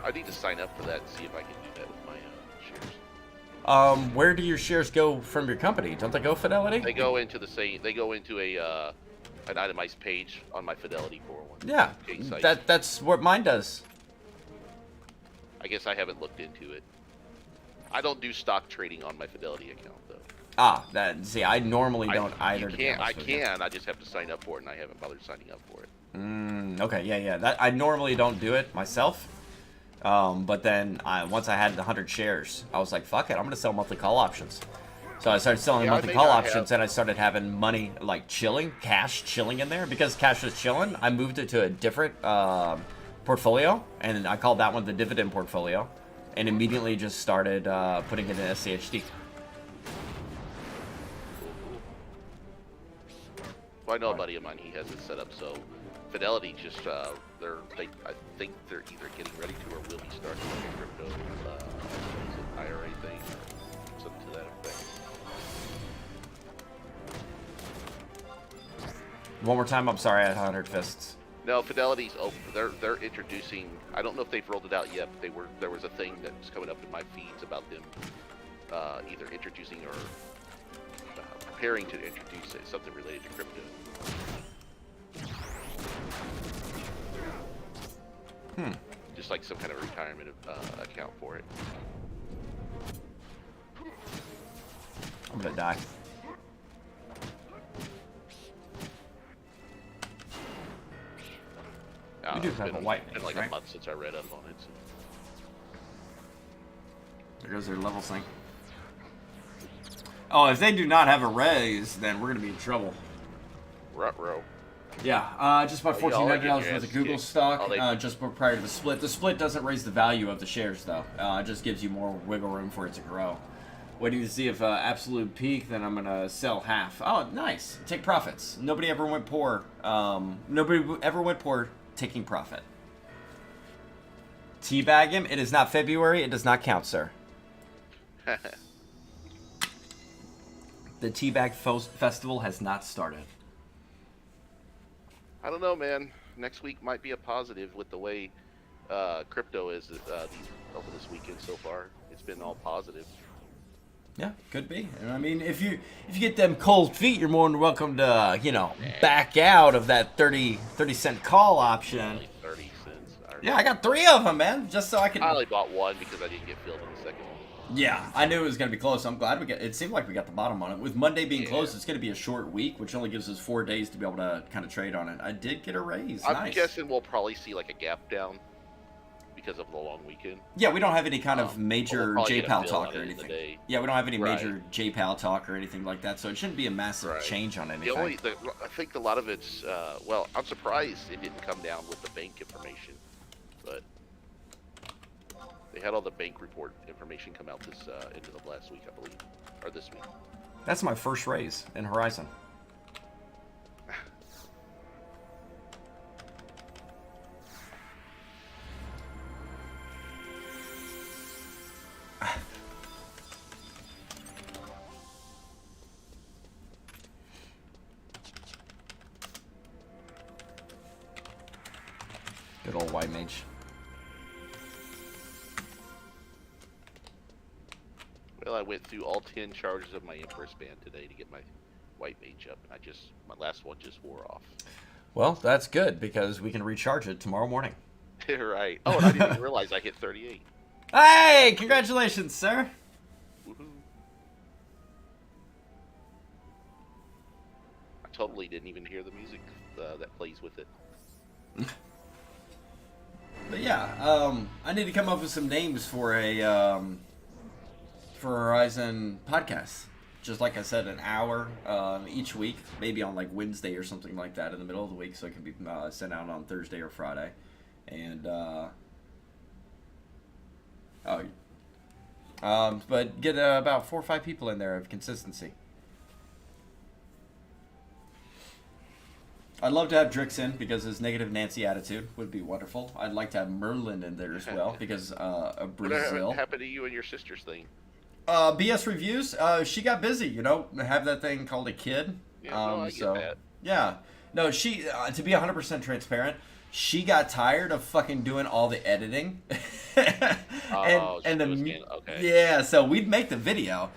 I need to sign up for that and see if I can do that with my shares. Where do your shares go from your company? Don't they go Fidelity? They go into the same. They go into a an itemized page on my Fidelity 401. Yeah, Site. that's what mine does. I guess I haven't looked into it. I don't do stock trading on my Fidelity account though. See, I normally don't either. You to be can't. I honest with you. can. I just have to sign up for it, and I haven't bothered signing up for it. Okay, yeah. That I normally don't do it myself. But then once I had the 100 shares, I was like, fuck it, I'm gonna sell monthly call options. So I started selling Yeah, I monthly may call not options, have- and I started having money like chilling, cash chilling in there. Because cash was chilling, I moved it to a different portfolio, and I called that one the dividend portfolio, and immediately just started putting it in SCHD. Well, I know a buddy of mine. He has it set up so Fidelity just I think they're either getting ready to or will be starting a crypto is it IRA thing or something to that effect. One more time, I'm sorry, I had 100 fists. No, Fidelity's open. They're introducing. I don't know if they've rolled it out yet, but there was a thing that's coming up in my feeds about them either introducing or preparing to introduce something related to crypto. Just like some kind of retirement account for it. I'm gonna die. We do It's have a been- white been mage, like right? a month since I read up on it. So. There goes their level sync. Oh, if they do not have a raise, then we're gonna be in trouble. Ruh-roh. Yeah, just about Oh, y'all are $1,400 getting your worth of asses Google kicked. stock, Oh, they- just prior to the split. The split doesn't raise the value of the shares, though. It just gives you more wiggle room for it to grow. Waiting to see if absolute peak, then I'm gonna sell half. Oh, nice. Take profits. Nobody ever went poor. Nobody ever went poor taking profit. Teabag him. It is not February. It does not count, sir. The Teabag Festival has not started. I don't know, man. Next week might be a positive with the way crypto is over this weekend so far. It's been all positive. Yeah, could be. And I mean, if you get them cold feet, you're more than welcome to, back out of that 30 cent call option. Only 30 cents. Yeah, I got 3 of them, man, just so I can. I only bought one because I didn't get filled in the second one. Yeah, I knew it was gonna be close. I'm glad it seemed like we got the bottom on it. With Monday being closed, it's gonna be a short week, which only gives us 4 days to be able to kind of trade on it. I did get a raise. I'm Nice. guessing we'll probably see like a gap down because of the long weekend. Yeah, we don't have any kind of But we'll major probably get a JPAL fill talk on or it in the anything. day. Yeah, we don't have any Right. major JPAL talk or anything like that, so it shouldn't be a massive Right. change on anything. I think a lot of it's well, I'm surprised it didn't come down with the bank information, but they had all the bank report information come out this end of last week, I believe, or this week. That's my first raise in Horizon. Good old white mage. Well, I went through all 10 charges of my Empress band today to get my white mage up, and my last one just wore off. Well, that's good because we can recharge it tomorrow morning. Right. Oh, and I didn't even realize I hit 38. Hey, congratulations, sir. Woohoo. I totally didn't even hear the music that plays with it. But yeah, I need to come up with some names for a for Horizon podcast. Just like I said, an hour each week, maybe on like Wednesday or something like that in the middle of the week, so it can be sent out on Thursday or Friday. And but get about 4 or 5 people in there of consistency. I'd love to have Drix in because his negative Nancy attitude would be wonderful. I'd like to have Merlin in there as well because of Brazil. What happened to you and your sister's thing? BS Reviews, she got busy, have that thing called a kid. Yeah, no, I get that. Yeah. No, she, to be 100% transparent, she got tired of fucking doing all the editing. Okay. Yeah, so we'd make the video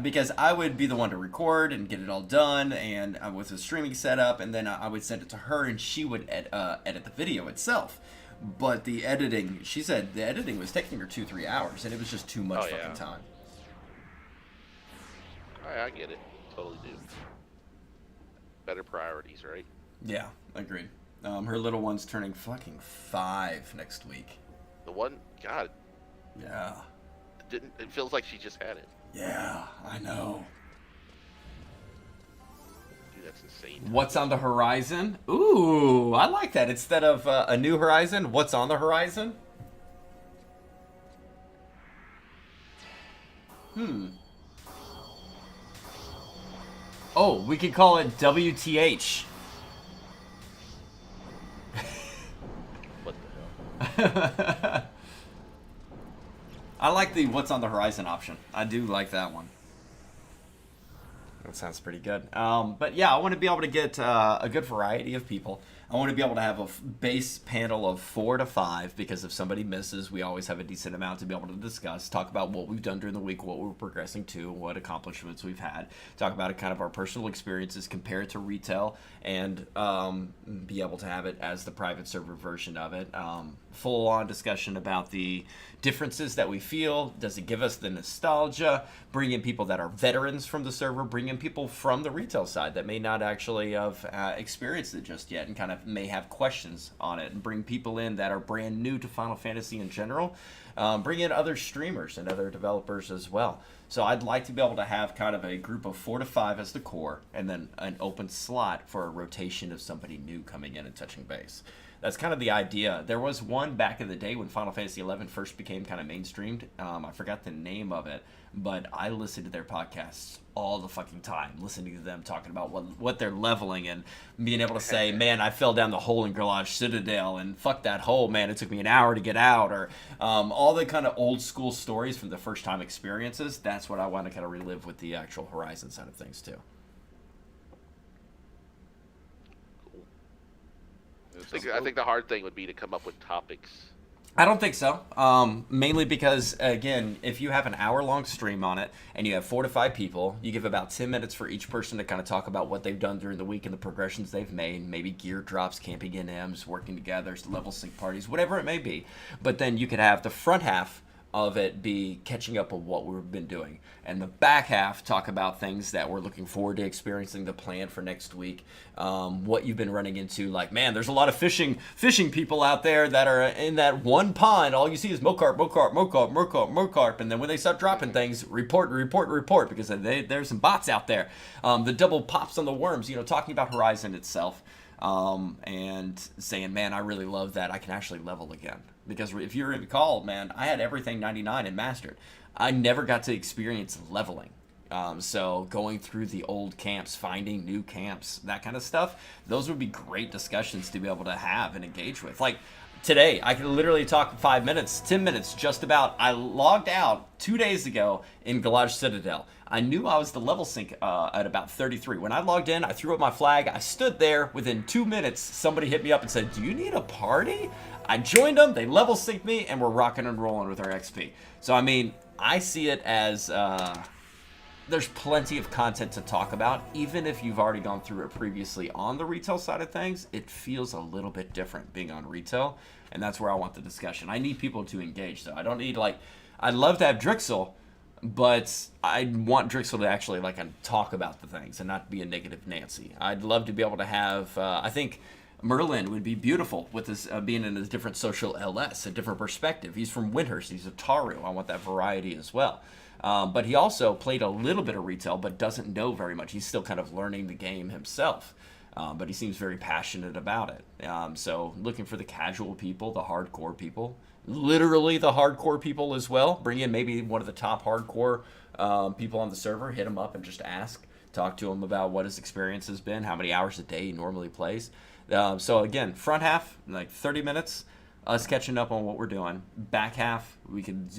because I would be the one to record and get it all done and with the streaming setup, and then I would send it to her and she would edit the video itself. But the editing, she said the editing was taking her 2-3 hours and it was just too much fucking time. I get it. Totally do. Better priorities, right? Yeah, agreed. Her little one's turning fucking 5 next week. The one, God, Yeah. it feels like she just had it. Yeah, I know. That's insane. What's on the horizon? Ooh, I like that. Instead of a new horizon, what's on the horizon? Oh, we could call it WTH. What the hell? I like the what's on the horizon option. I do like that one. That sounds pretty good. But yeah, I want to be able to get a good variety of people. I want to be able to have a base panel of 4 to 5 because if somebody misses, we always have a decent amount to be able to discuss. Talk about what we've done during the week, what we're progressing to, what accomplishments we've had. Talk about kind of our personal experiences, compare it to retail, and be able to have it as the private server version of it. Full-on discussion about the differences that we feel. Does it give us the nostalgia? Bring in people that are veterans from the server. Bring in people from the retail side that may not actually have experienced it just yet and kind of may have questions on it. And bring people in that are brand new to Final Fantasy in general. Bring in other streamers and other developers as well. So I'd like to be able to have kind of a group of 4 to 5 as the core and then an open slot for a rotation of somebody new coming in and touching base. That's kind of the idea. There was one back in the day when Final Fantasy XI first became kind of mainstreamed. I forgot the name of it, but I listened to their podcasts all the fucking time, listening to them talking about what they're leveling and being able to say, man, I fell down the hole in Garage Citadel and fuck that hole, man, it took me an hour to get out, or all the kind of old school stories from the first time experiences. That's what I want to kind of relive with the actual Horizon side of things too. I think the hard thing would be to come up with topics. I don't think so. Mainly because, again, if you have an hour-long stream on it and you have 4 to 5 people, you give about 10 minutes for each person to kind of talk about what they've done during the week and the progressions they've made, maybe gear drops, camping NMs, working together, level sync parties, whatever it may be. But then you could have the front half of it be catching up on what we've been doing, and the back half talk about things that we're looking forward to experiencing, the plan for next week, what you've been running into. Like, man, there's a lot of fishing people out there that are in that one pond. All you see is mocarp, and then when they start dropping things, report because there's some bots out there. The double pops on the worms, talking about Horizon itself. And saying, man, I really love that I can actually level again. Because if you recall, man, I had everything 99 and mastered. I never got to experience leveling. So going through the old camps, finding new camps, that kind of stuff, those would be great discussions to be able to have and engage with. Like today, I could literally talk 5 minutes, 10 minutes just about, I logged out 2 days ago in Galage Citadel. I knew I was the level sync at about 33. When I logged in, I threw up my flag. I stood there. Within 2 minutes, somebody hit me up and said, do you need a party? I joined them. They level synced me, and we're rocking and rolling with our XP. So, I mean, I see it as there's plenty of content to talk about. Even if you've already gone through it previously on the retail side of things, it feels a little bit different being on retail, and that's where I want the discussion. I need people to engage, though. I don't need, I'd love to have Drixel, but I want Drixel to actually talk about the things and not be a negative Nancy. I'd love to be able to have, I think Merlin would be beautiful with this being in a different social LS, a different perspective. He's from Windhurst, he's a Taru. I want that variety as well. But he also played a little bit of retail, but doesn't know very much. He's still kind of learning the game himself. But he seems very passionate about it. So looking for the casual people, the hardcore people, literally the hardcore people as well. Bring in maybe one of the top hardcore people on the server, hit him up and just ask, talk to him about what his experience has been, how many hours a day he normally plays. So again, front half, 30 minutes, us catching up on what we're doing. Back half, we could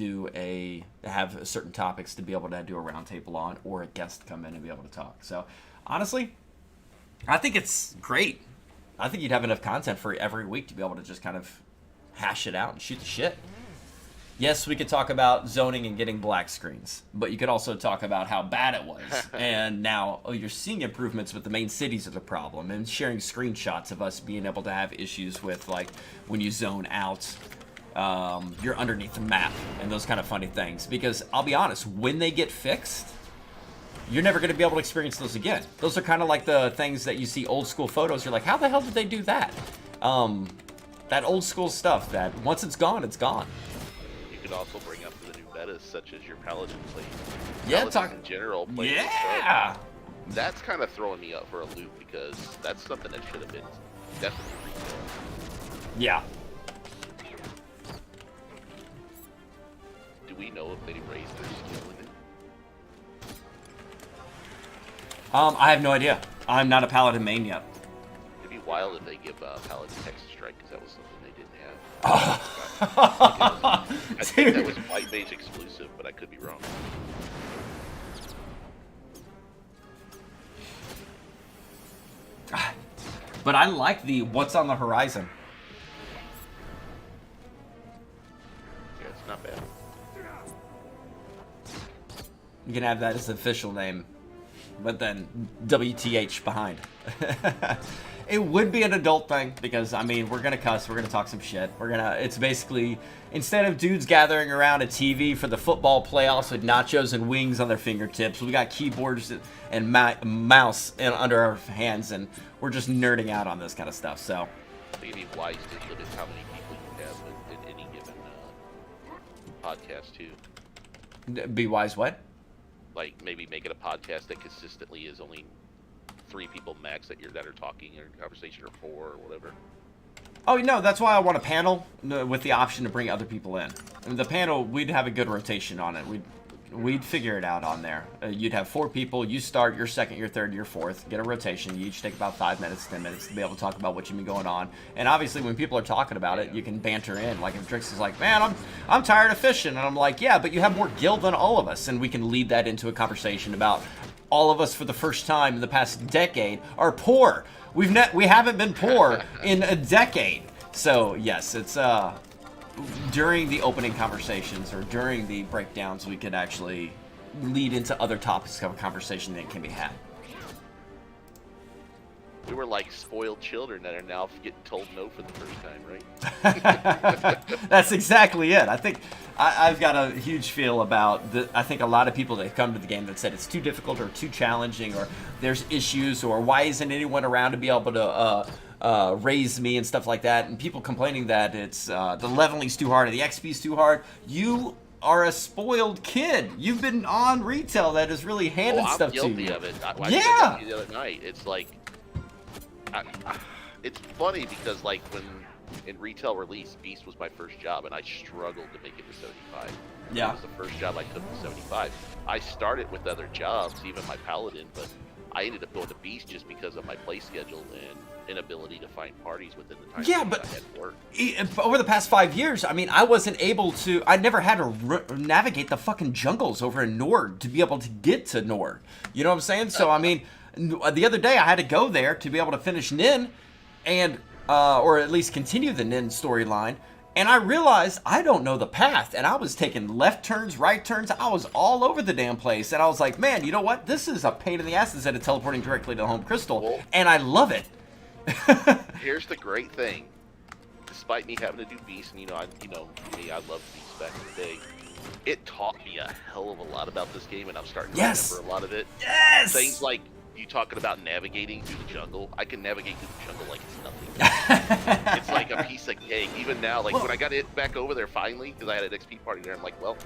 have certain topics to be able to do a roundtable on, or a guest come in and be able to talk. So honestly, I think it's great. I think you'd have enough content for every week to be able to just kind of hash it out and shoot the shit. Yes, we could talk about zoning and getting black screens, but you could also talk about how bad it was. And now you're seeing improvements, but the main cities are the problem. And sharing screenshots of us being able to have issues with, when you zone out, you're underneath the map and those kind of funny things. Because I'll be honest, when they get fixed, you're never going to be able to experience those again. Those are kind of like the things that you see old school photos. You're like, how the hell did they do that? That old school stuff that once it's gone, it's gone. You could also bring up the new metas, such as your Paladin play. Yeah, Paladins in general. Yeah. That's kind of throwing me up for a loop because that's something that should have been definitely retail. Yeah. Do we know if they raised their skill in it? I have no idea. I'm not a Paladin main yet. It'd be wild if they give Paladin Texas Strike because that was something they didn't have. I think that was White Mage exclusive, but I could be wrong. But I like the what's on the horizon. Yeah, it's not bad. You can have that as the official name, but then WTH behind. It would be an adult thing because, I mean, we're gonna cuss, we're gonna talk some shit. It's basically, instead of dudes gathering around a TV for the football playoffs with nachos and wings on their fingertips, we got keyboards and mouse under our hands, and we're just nerding out on this kind of stuff. So Maybe wise to limit how many people you have in any given podcast too. be wise what? Like maybe make it a podcast that consistently is only 3 people max that are talking or in conversation, or 4 or whatever. Oh, no, that's why I want a panel with the option to bring other people in. And the panel, we'd have a good rotation on it. We'd figure it out on there. You'd have 4 people. You start, your second, your third, your fourth. Get a rotation. You each take about 5 minutes, 10 minutes to be able to talk about what you've been going on. And obviously, when people are talking about it, you can banter in. Like if Drix is like, man, I'm tired of fishing. And I'm like, yeah, but you have more gil than all of us. And we can lead that into a conversation about all of us for the first time in the past decade are poor. We haven't been poor in a decade. So yes, it's during the opening conversations or during the breakdowns, we could actually lead into other topics of conversation that can be had. We were like spoiled children that are now getting told no for the first time, right? That's exactly it. I think I've got a huge feel about I think a lot of people that have come to the game that said it's too difficult or too challenging or there's issues or why isn't anyone around to be able to raise me and stuff like that, and people complaining that it's the leveling's too hard or the XP's too hard. You are a spoiled kid. You've been on retail that has really handed stuff to you. I'm guilty of it. I Yeah. the other night, it's like, it's funny because like when in retail release, Beast was my first job, and I struggled to make it to 75. Yeah. It was the first job I took to 75. I started with other jobs, even my Paladin, but I ended up going to Beast just because of my play schedule and inability to find parties within the time but I had to work. Over the past 5 years, I mean, I wasn't able to. I never had to navigate the fucking jungles over in Nord to be able to get to Nord. You know what I'm saying? So I mean, the other day I had to go there to be able to finish Nin, and or at least continue the Nin storyline. And I realized I don't know the path, and I was taking left turns, right turns. I was all over the damn place, and I was like, man, you know what? This is a pain in the ass instead of teleporting directly to Home Crystal, and I love it. Here's the great thing. Despite me having to do Beast, and me, I love Beast back in the day. It taught me a hell of a lot about this game, and I'm starting to remember a lot of it. Yes. Things like you talking about navigating through the jungle. I can navigate through the jungle like it's nothing. It's like a piece of cake. Even now, like when I got it back over there finally, because I had an XP party there, I'm like, well,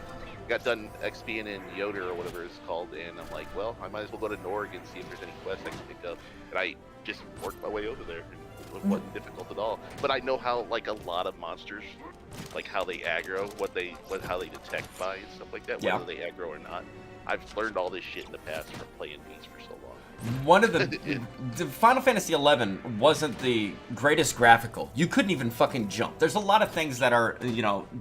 got done XPing in Yoder or whatever it's called, and I'm like, well, I might as well go to Norg and see if there's any quests I can pick up. And I just worked my way over there. It wasn't difficult at all. But I know how, like, a lot of monsters, like how they aggro, how they detect by and stuff like that, whether they aggro or not. I've learned all this shit in the past from playing Beast for so long. One of the Final Fantasy XI wasn't the greatest graphical. You couldn't even fucking jump. There's a lot of things that are,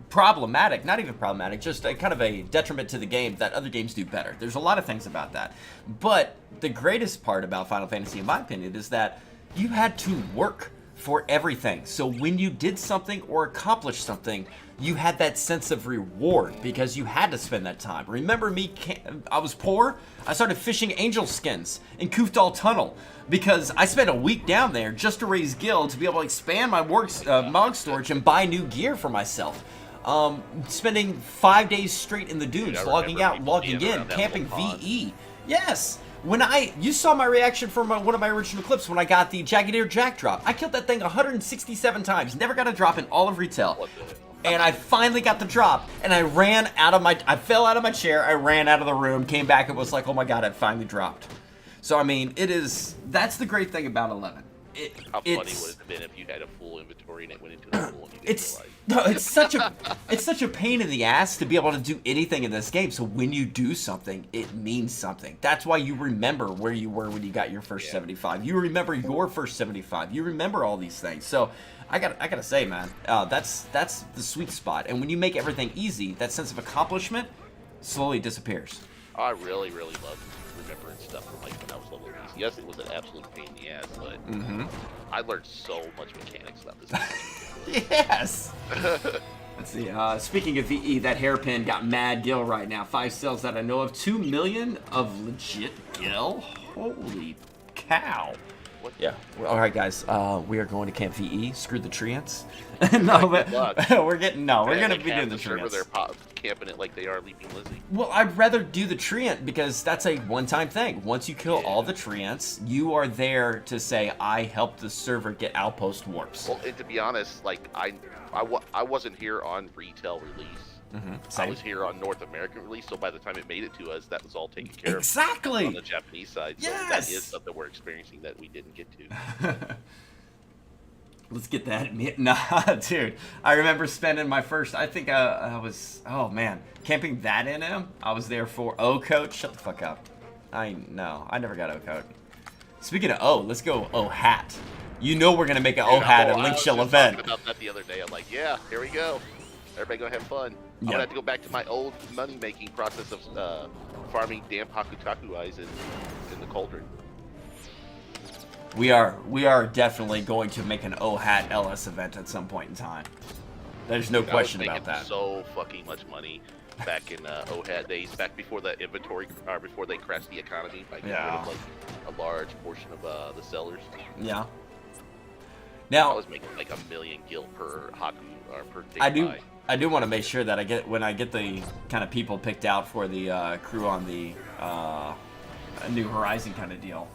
problematic. Not even problematic, just kind of a detriment to the game that other games do better. There's a lot of things about that. But the greatest part about Final Fantasy, in my opinion, is that you had to work for everything. So when you did something or accomplished something, you had that sense of reward because you had to spend that time. Remember me, I was poor. I started fishing angel skins in Kufdal Tunnel because I spent a week down there just to raise gil to be able to expand my mog storage and buy new gear for myself. Spending 5 days straight in the dunes, logging out, logging in, camping VE. Yes. You saw my reaction from one of my original clips when I got the Jagged Ear Jack drop. I killed that thing 167 times, never got a drop in all of retail. And I finally got the drop, and I fell out of my chair, I ran out of the room, came back, and was like, oh my god, it finally dropped. So I mean, that's the great thing about 11. How funny would it have been if you had a full inventory and it went into a pool and you didn't It's realize? no, it's such a pain in the ass to be able to do anything in this game. So when you do something, it means something. That's why you remember where you were when you got your first 75. You remember your first 75. You remember all these things. So I gotta say, man, that's the sweet spot. And when you make everything easy, that sense of accomplishment slowly disappears. I really, really love remembering stuff from like when I was level 8. Yes, it was an absolute pain in the ass, but I learned so much mechanics about this game. Yes. Let's see. Speaking of VE, that hairpin got mad gil right now. 5 sales that I know of. 2 million of legit gil. Holy cow. What? Yeah. All right, guys. We are going to Camp VE. Screw the treants. No, but we're gonna be doing the treants. They're camping it like they are Leaping Lizzie. Well, I'd rather do the treant because that's a one-time thing. Once you kill all the treants, you are there to say, I helped the server get outpost warps. Well, and to be honest, like I wasn't here on retail release. I was here on North American release, so by the time it made it to us, that was all taken care of. Exactly. On the Japanese side. So Yes. that is something we're experiencing that we didn't get to. Let's get that. Nah, dude. I remember spending my first, I think I was, oh man, camping that in him. I was there for O-Coat. Shut the fuck up. I never got O-Coat. Speaking of O, let's go O-Hat. You know we're going to make an O-Hat at Link Shell event. I was talking about that the other day. I'm like, yeah, here we go. Everybody gonna have fun. I'm gonna have to go back to my old money-making process of farming damn Hakutaku eyes in the cauldron. We are definitely going to make an O-Hat LS event at some point in time. There's no question about that. So fucking much money back in O-Hat days, back before the inventory, or before they crashed the economy by getting rid of like a large portion of the sellers. Yeah. I Now was making like 1 million gil per Haku or per day. I do want to make sure that when I get the kind of people picked out for the crew on the New Horizon kind of deal,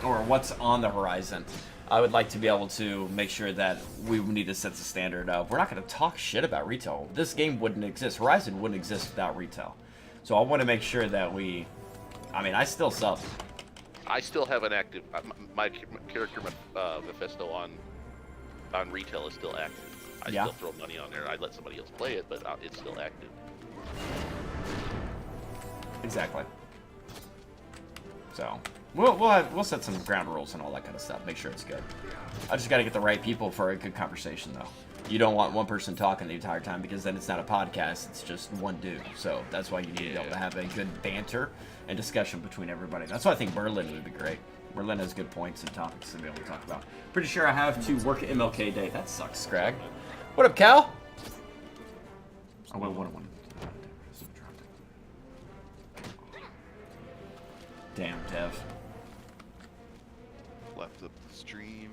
or what's on the horizon, I would like to be able to make sure that we need to set the standard of we're not going to talk shit about retail. This game wouldn't exist. Horizon wouldn't exist without retail. So I want to make sure that I still sub. I still have an active. My character Mephisto on retail is still active. I still throw money on there. I let somebody else play it, but it's still active. Exactly. So we'll set some ground rules and all that kind of stuff. Make sure it's good. I just got to get the right people for a good conversation, though. You don't want one person talking the entire time because then it's not a podcast. It's just one dude. So that's why you need to be able to have a good banter and discussion between everybody. That's why I think Berlin would be great. Berlin has good points and topics to be able to talk about. Pretty sure I have to work MLK Day. That sucks, Scrag. What up, Cal? Oh, well, what? Damn, Dev. Left up the stream.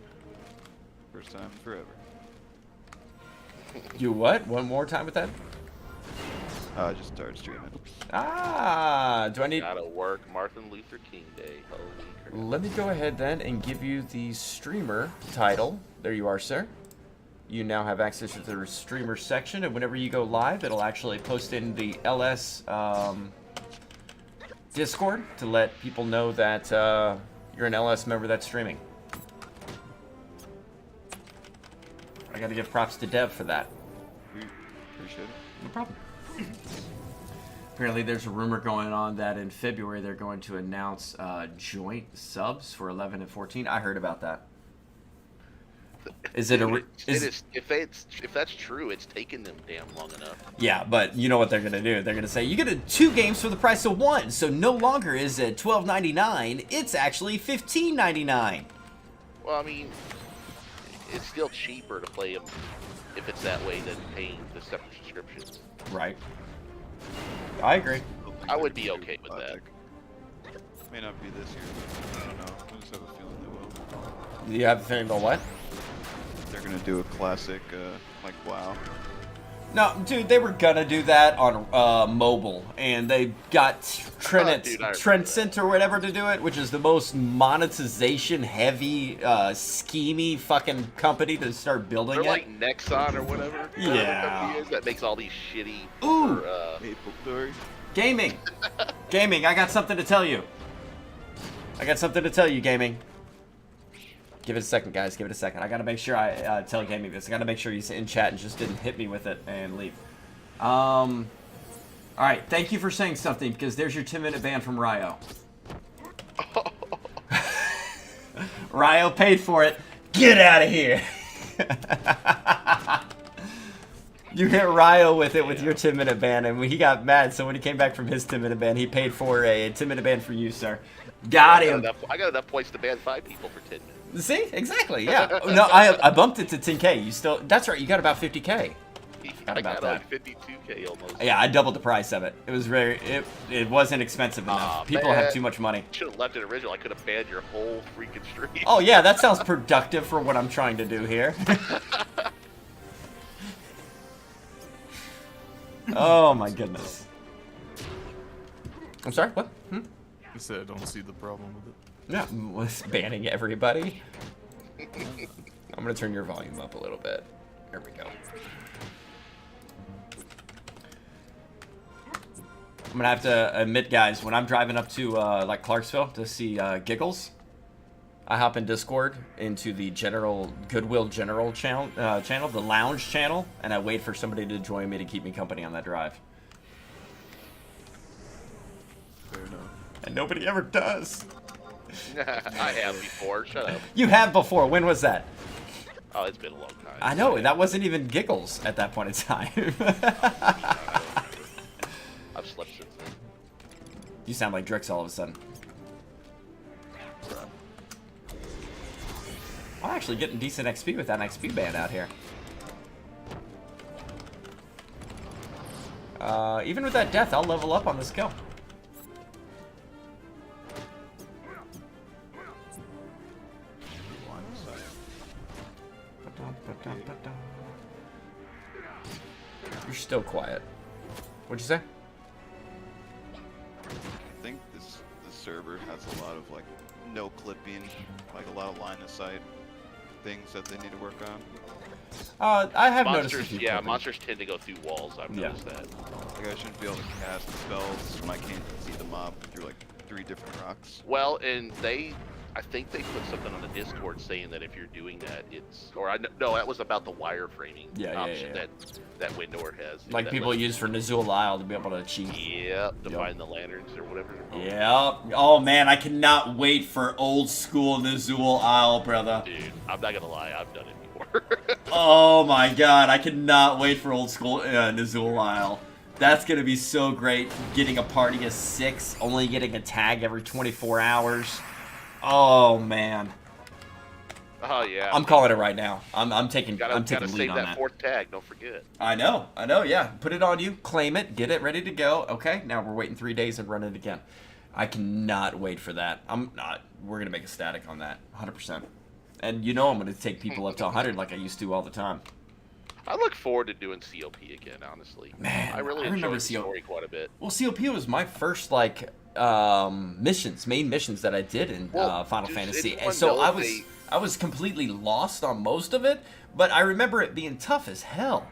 First time in forever. You what? One more time with that? I just started streaming. Do I need... Gotta work Martin Luther King Day. Holy crap. Let me go ahead then and give you the streamer title. There you are, sir. You now have access to the streamer section, and whenever you go live, it'll actually post in the LS Discord to let people know that you're an LS member that's streaming. I gotta give props to Dev for that. Appreciate it. No problem. Apparently there's a rumor going on that in February they're going to announce joint subs for 11 and 14. I heard about that. Is it a... If that's true, it's taken them damn long enough. Yeah, but you know what they're going to do? They're going to say, you get 2 games for the price of 1, so no longer is it $12.99, it's actually $15.99. Well, I mean, it's still cheaper to play them if it's that way than paying the separate subscriptions. Right. I agree. I would be okay with that. May not be this year, but I don't know. I just have a feeling they will. You have a feeling about what? They're gonna do a classic, like WoW. No, dude, they were gonna do that on mobile, and they got Trendcent or whatever to do it, which is the most monetization-heavy, schemy fucking company to start building They're it. like Nexon or whatever. Yeah. That makes all these shitty. Ooh. Maple Story. Gaming. Gaming, I got something to tell you. Gaming. Give it a second, guys. Give it a second. I gotta make sure I tell Gaming this. I gotta make sure he's in chat and just didn't hit me with it and leave. All right. Thank you for saying something, because there's your 10-minute ban from Ryo. Ryo paid for it. Get out of here. You hit Ryo with it with your 10-minute ban, and he got mad. So when he came back from his 10-minute ban, he paid for a 10-minute ban for you, sir. Got him. I got enough points to ban 5 people for 10 minutes. See, exactly. Yeah. No, I bumped it to 10K. You still? That's right. You got about 50K. I about got that. like 52K almost. Yeah, I doubled the price of it. It was it wasn't expensive enough. People man. have too much money. Should have left it original. I could have banned your whole freaking stream. Oh yeah, that sounds productive for what I'm trying to do here. Oh my goodness. I'm sorry, what? I said I don't see the problem with it. Yeah, was banning everybody. I'm gonna turn your volume up a little bit. There we go. I'm gonna have to admit, guys, when I'm driving up to like Clarksville to see Giggles, I hop in Discord into the Goodwill General channel, the lounge channel, and I wait for somebody to join me to keep me company on that drive. Fair enough. And nobody ever does. I have before. Shut up. You have before. When was that? Oh, it's been a long time. I know. That wasn't even Giggles at that point in time. I've slept since then. You sound like Drix all of a sudden. I'm actually getting decent XP with that XP band out here. Even with that death, I'll level up on this kill. You're still quiet. What'd you say? I think this server has a lot of like no clipping, like a lot of line of sight things that they need to work on. I have noticed a few Yeah, clipping. monsters tend to go through walls. I've noticed that. Like I shouldn't be able to cast spells when I can't see the mob through like 3 different rocks. Well, and I think they put something on the Discord saying that if you're doing that, it's, no, that was about the wireframing option that Windor has. Like that people use for Nazul Isle to be able to cheat. Yep, to find the lanterns or whatever. Yep. Oh man, I cannot wait for old school Nazul Isle, brother. Dude, I'm not gonna lie, I've done it before. Oh my god, I cannot wait for old school Nazul Isle. That's gonna be so great. Getting a party of 6, only getting a tag every 24 hours. Oh man. Oh yeah. I'm calling it right now. I'm taking lead on Gotta save that that. 4th tag. Don't forget. I know. Yeah. Put it on you. Claim it. Get it ready to go. Okay. Now we're waiting 3 days and run it again. I cannot wait for that. We're gonna make a static on that, 100%. And you know I'm gonna take people up to 100 like I used to all the time. I look forward to doing COP again. Honestly, Man, I really remember enjoyed the COP. story quite a bit. Well, COP was my first main missions that I did in Final Fantasy, and so I was completely lost on most of it, but I remember it being tough as hell.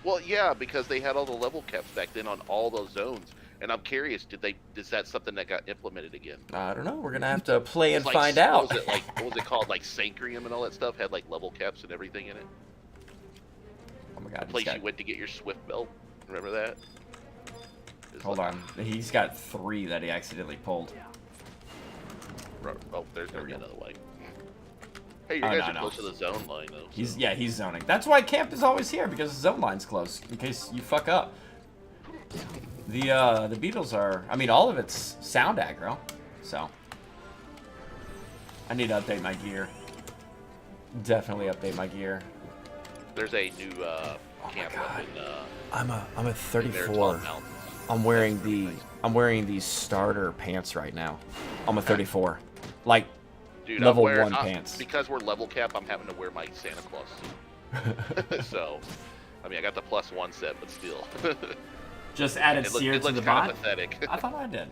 Well, yeah, because they had all the level caps back then on all those zones, and I'm curious, is that something that got implemented again? I don't know. We're gonna have to play and Like, find out. what was it called? Like Sancrium and all that stuff had like level caps and everything in it. Oh my god! The place you went to get your Swift belt. Remember that? Hold on. He's got 3 that he accidentally pulled. Oh, there's gonna be another way. Hey, you guys are close to the zone line though. So. He's zoning. That's why camp is always here, because the zone line's close in case you fuck up. The Beetles are. I mean, all of it's sound aggro, so I need to update my gear. Definitely update my gear. There's a new camp up in. I'm a 34. I'm wearing these starter pants right now. I'm a 34. Like Dude, level 1 pants. Because we're level cap, I'm having to wear my Santa Claus suit. So, I mean, I got the +1 set, but still. Just added sear to the kind bot. of pathetic. I thought I did.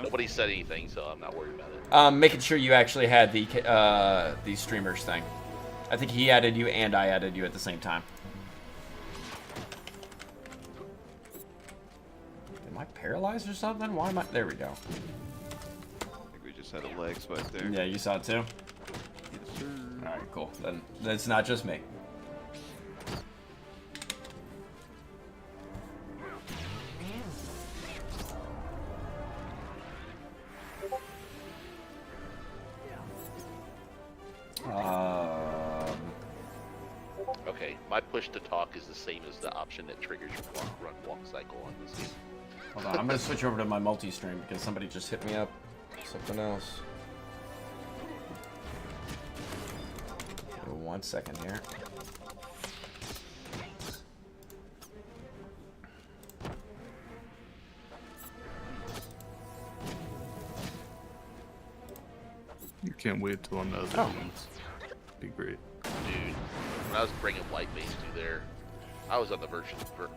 Nobody said anything, so I'm not worried about it. Making sure you actually had the streamers thing. I think he added you and I added you at the same time. I paralyzed or something? Why am I? There we go. I think we just had a lag spike there. Yeah, you saw it too? Yes, sir. Alright, cool. Then it's not just me. Okay, my push to talk is the same as the option that triggers your walk cycle on this game. Hold on, I'm gonna switch over to my multi-stream because somebody just hit me up. Something else. Give me 1 second here. You can't wait till on the other Oh. ones. Be great. Dude, when I was bringing White Mage through there, I was on the verge of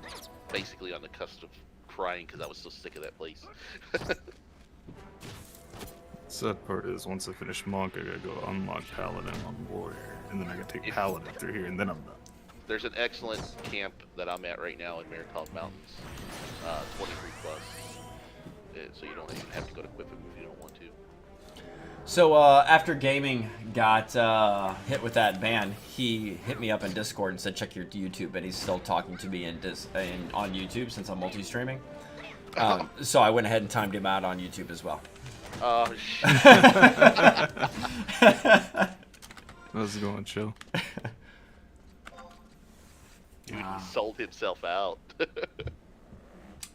basically on the cusp of crying because I was so sick of that place. Sad part is, once I finish Monk, I gotta go unlock Paladin on Warrior, and then I gotta take If- Paladin through here, and then I'm done. There's an excellent camp that I'm at right now in Maricalb Mountains, 23 plus. So you don't even have to go to Quiffin if you don't want to. So after Gaming got hit with that ban, he hit me up in Discord and said, check your YouTube, and he's still talking to me on YouTube since I'm multi-streaming. So I went ahead and timed him out on YouTube as well. Oh, shit. How's it going, Chill? Dude, he sold himself out.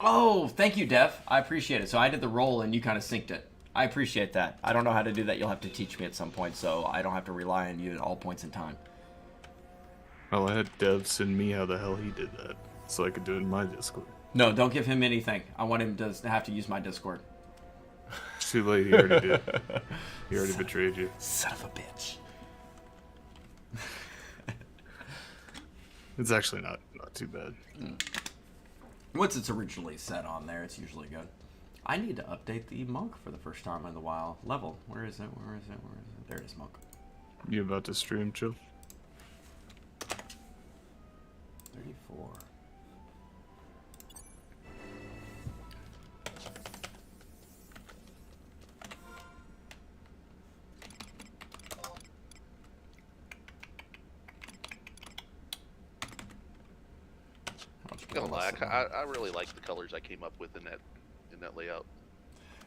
Oh, thank you, Dev. I appreciate it. So I did the roll and you kind of synced it. I appreciate that. I don't know how to do that. You'll have to teach me at some point, so I don't have to rely on you at all points in time. Well, I had Dev send me how the hell he did that, so I could do it in my Discord. No, don't give him anything. I want him to have to use my Discord. It's too late, he already did. He already betrayed you. Son of a bitch. It's actually not too bad. Once it's originally set on there, it's usually good. I need to update the Monk for the first time in the WoW level. Where is it? Where is it? Where is it? There it is, Monk. You about to stream, Chill? 34. Gonna lie, I really like the colors I came up with in that layout.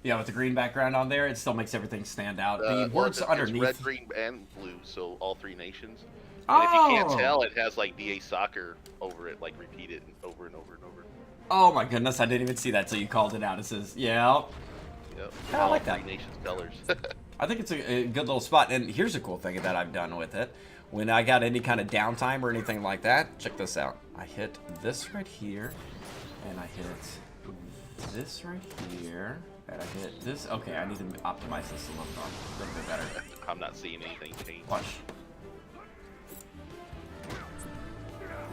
Yeah, with the green background on there, it still makes everything stand out. The Well, words it's underneath. red, green, and blue, so all three nations. And if you can't Oh! tell, it has like BA Soccer over it, like repeated over and over and over. Oh my goodness, I didn't even see that, so you called it out. It says, yeah. Yep. I all like three that. nations colors. I think it's a good little spot. And here's a cool thing that I've done with it. When I got any kind of downtime or anything like that, check this out. I hit this right here, and I hit this right here, and I hit this. Okay, I need to optimize this a little bit better. I'm not seeing anything change. Watch.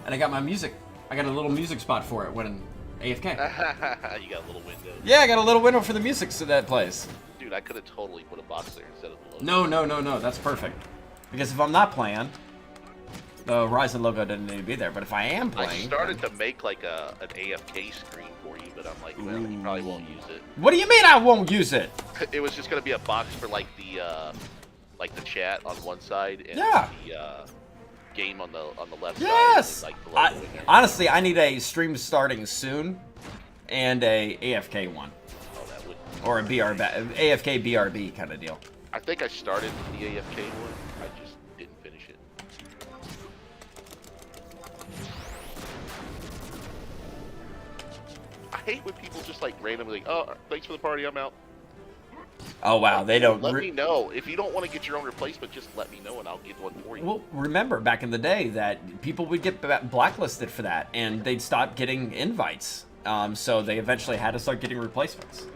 And I got my music. I got a little music spot for it when AFK. You got a little window. Yeah, I got a little window for the music so that plays. Dude, I could have totally put a box there instead of the logo. No, that's perfect. Because if I'm not playing, the Horizon logo doesn't need to be there. But if I am I playing... started to make like an AFK screen for you, but I'm like, well, you probably won't use it. What do you mean I won't use it? It was just gonna be a box for like the chat on one side and Yeah. the game on the left Yes! side. And, like, the logo in there. Honestly, I need a stream starting soon and a AFK one. Oh, that would. Or a AFK BRB kind of deal. I think I started the AFK one. I just didn't finish it. I hate when people just like randomly, oh, thanks for the party, I'm out. Oh, wow. They don't... Let me know. If you don't want to get your own replacement, just let me know and I'll get one for you. Well, remember back in the day that people would get blacklisted for that, and they'd stop getting invites. So they eventually had to start getting replacements.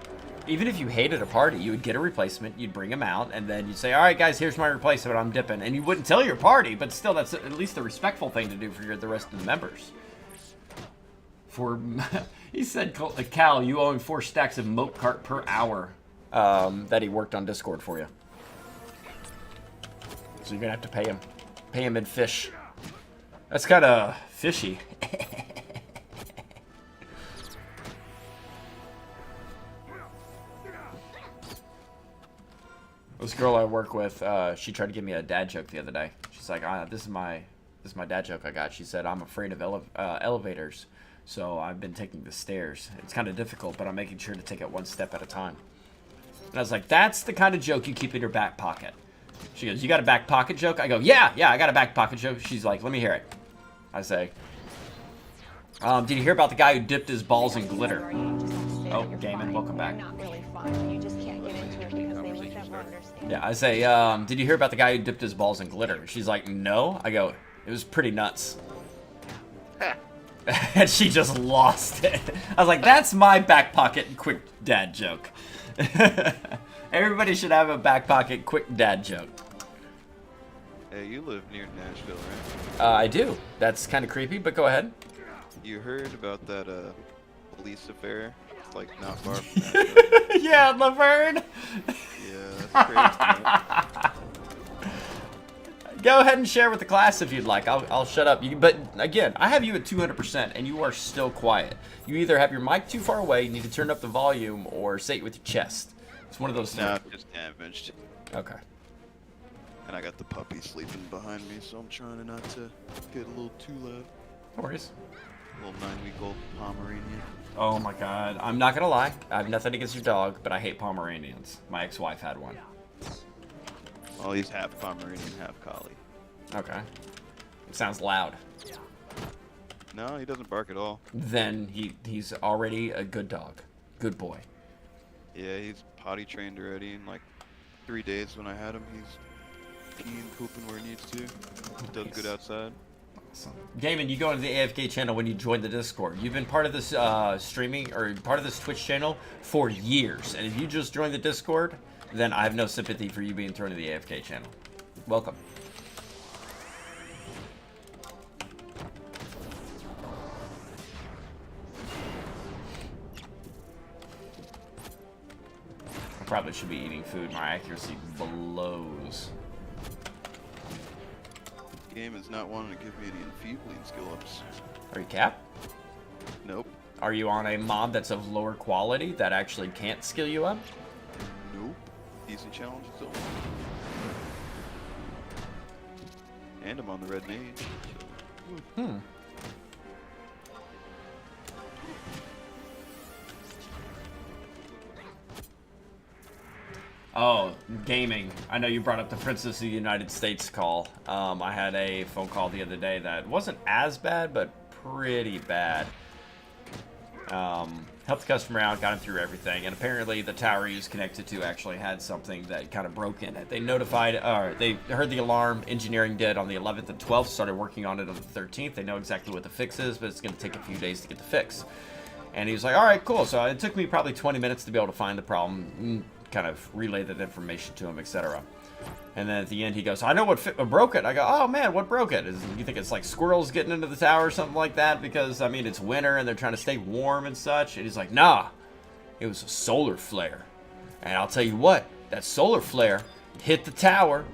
Even if you hated a party, you would get a replacement, you'd bring them out, and then you'd say, all right, guys, here's my replacement, I'm dipping. And you wouldn't tell your party, but still, that's at least a respectful thing to do for the rest of the members. He said, Cal, you owe him 4 stacks of moat cart per hour that he worked on Discord for you. So you're going to have to pay him. Pay him in fish. That's kind of fishy. This girl I work with, she tried to give me a dad joke the other day. She's like, this is my dad joke I got. She said, I'm afraid of elevators, so I've been taking the stairs. It's kind of difficult, but I'm making sure to take it one step at a time. And I was like, that's the kind of joke you keep in your back pocket. She goes, you got a back pocket joke? I go, yeah, I got a back pocket joke. She's like, let me hear it. I say, did you hear about the guy who dipped his balls in glitter? Oh, Damon, welcome back. Yeah, I say, did you hear about the guy who dipped his balls in glitter? She's like, no. I go, it was pretty nuts. And she just lost it. I was like, that's my back pocket quick dad joke. Everybody should have a back pocket quick dad joke. Hey, you live near Nashville, right? I do. That's kind of creepy, but go ahead. You heard about that police affair? Like not far from Nashville. Yeah, Laverne. Yeah, that's crazy. Man. Go ahead and share with the class if you'd like. I'll shut up. But again, I have you at 200%, and you are still quiet. You either have your mic too far away, you need to turn up the volume, or say it with your chest. It's one of those Nah, things. just damaged. Okay. And I got the puppy sleeping behind me, so I'm trying to not to get a little too loud. No worries. Little 9-week-old Pomeranian. Oh my god. I'm not gonna lie. I have nothing against your dog, but I hate Pomeranians. My ex-wife had one. Well, he's half Pomeranian, half Collie. Okay. It sounds loud. No, he doesn't bark at all. Then he's already a good dog. Good boy. Yeah, he's potty trained already. In like 3 days when I had him, he's peeing, pooping where he needs to. He does good outside. Awesome. Damon, you go into the AFK channel when you join the Discord. You've been part of this streaming, or part of this Twitch channel for years. And if you just joined the Discord, then I have no sympathy for you being thrown to the AFK channel. Welcome. I probably should be eating food. My accuracy blows. The game is not wanting to give me any enfeebling skill ups. Are you Cap? Nope. Are you on a mod that's of lower quality that actually can't skill you up? Nope. Decent challenge still. And I'm on the red mage. So. Oh, gaming. I know you brought up the Princess of the United States call. I had a phone call the other day that wasn't as bad, but pretty bad. Helped the customer out, got him through everything, and apparently the tower he was connected to actually had something that kind of broke in it. They notified, they heard the alarm, engineering did on the 11th and 12th, started working on it on the 13th. They know exactly what the fix is, but it's going to take a few days to get the fix. And he was like, all right, cool. So it took me probably 20 minutes to be able to find the problem, kind of relay that information to him, etc. And then at the end he goes, I know what broke it. I go, oh man, what broke it? You think it's like squirrels getting into the tower or something like that? Because, I mean, it's winter and they're trying to stay warm and such. And he's like, nah, it was a solar flare. And I'll tell you what, that solar flare hit the tower.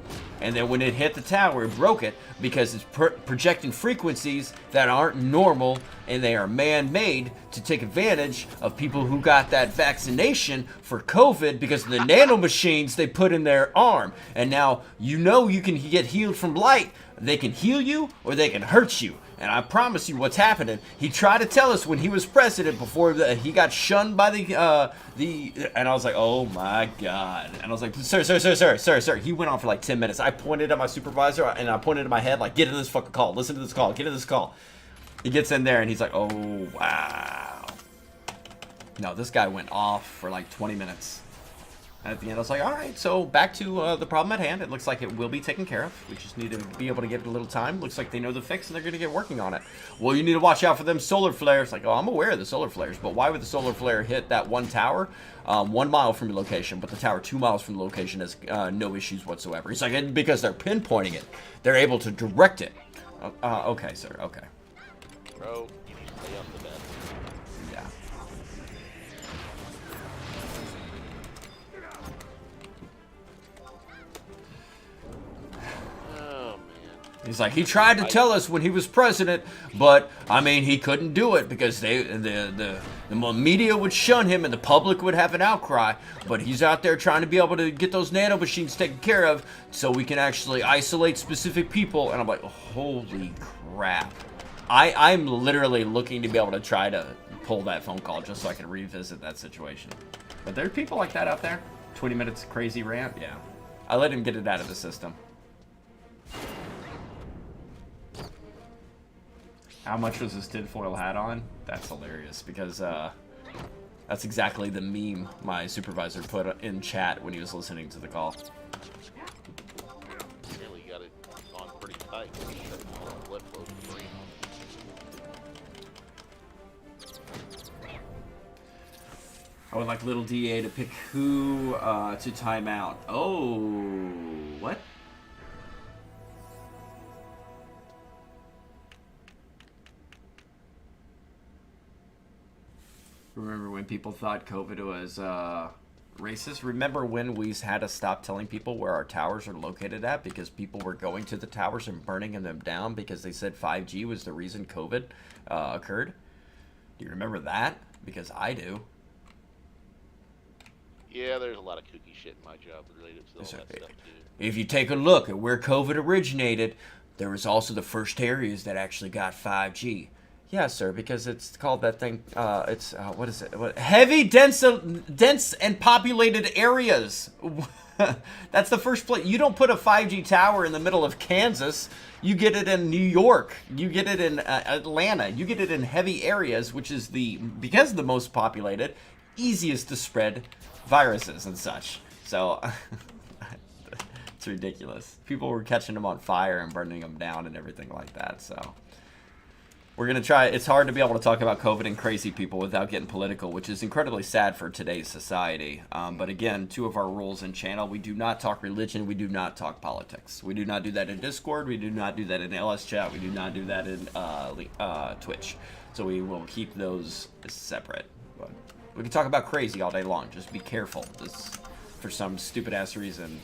And then when it hit the tower, it broke it because it's projecting frequencies that aren't normal, and they are man-made to take advantage of people who got that vaccination for COVID because of the nanomachines they put in their arm. And now you know you can get healed from light. They can heal you or they can hurt you. And I promise you what's happening. He tried to tell us when he was president before he got shunned by and I was like, oh my God. And I was like, sir. He went on for like 10 minutes. I pointed at my supervisor and I pointed at my head like, get into this fucking call. Listen to this call. Get into this call. He gets in there and he's like, oh, wow. No, this guy went off for like 20 minutes. And at the end, I was like, all right, so back to the problem at hand. It looks like it will be taken care of. We just need to be able to give it a little time. Looks like they know the fix, and they're going to get working on it. Well, you need to watch out for them solar flares. Like, oh, I'm aware of the solar flares, but why would the solar flare hit that one tower 1 mile from your location, but the tower 2 miles from the location has no issues whatsoever? He's like, because they're pinpointing it. They're able to direct it. Okay, sir, okay. Bro, you need to lay off the bed. Yeah. Oh, man. He's like, he tried to tell us when he was president, but I mean, he couldn't do it because the media would shun him and the public would have an outcry. But he's out there trying to be able to get those nano machines taken care of so we can actually isolate specific people. And I'm like, holy crap. I'm literally looking to be able to try to pull that phone call just so I can revisit that situation. But there are people like that out there. 20 minutes crazy rant, yeah. I let him get it out of the system. How much was his tinfoil hat on? That's hilarious because that's exactly the meme my supervisor put in chat when he was listening to the call. Really got it on pretty tight. Blood flow free. I would like little DA to pick who to time out. Oh, what? Remember when people thought COVID was racist? Remember when we had to stop telling people where our towers are located at because people were going to the towers and burning them down because they said 5G was the reason COVID occurred? Do you remember that? Because I do. Yeah, there's a lot of kooky shit in my job related to all that stuff too. If you take a look at where COVID originated, there was also the first areas that actually got 5G. Yeah, sir, because it's called that thing, it's, what is it? Heavy, dense and populated areas. That's the first place. You don't put a 5G tower in the middle of Kansas. You get it in New York. You get it in Atlanta. You get it in heavy areas, which is because the most populated, easiest to spread viruses and such. So, it's ridiculous. People were catching them on fire and burning them down and everything like that, so... We're going to try. It's hard to be able to talk about COVID and crazy people without getting political, which is incredibly sad for today's society. But again, two of our rules in channel, we do not talk religion. We do not talk politics. We do not do that in Discord. We do not do that in LS chat. We do not do that in Twitch. So we will keep those separate. But we can talk about crazy all day long. Just be careful. This, for some stupid ass reason,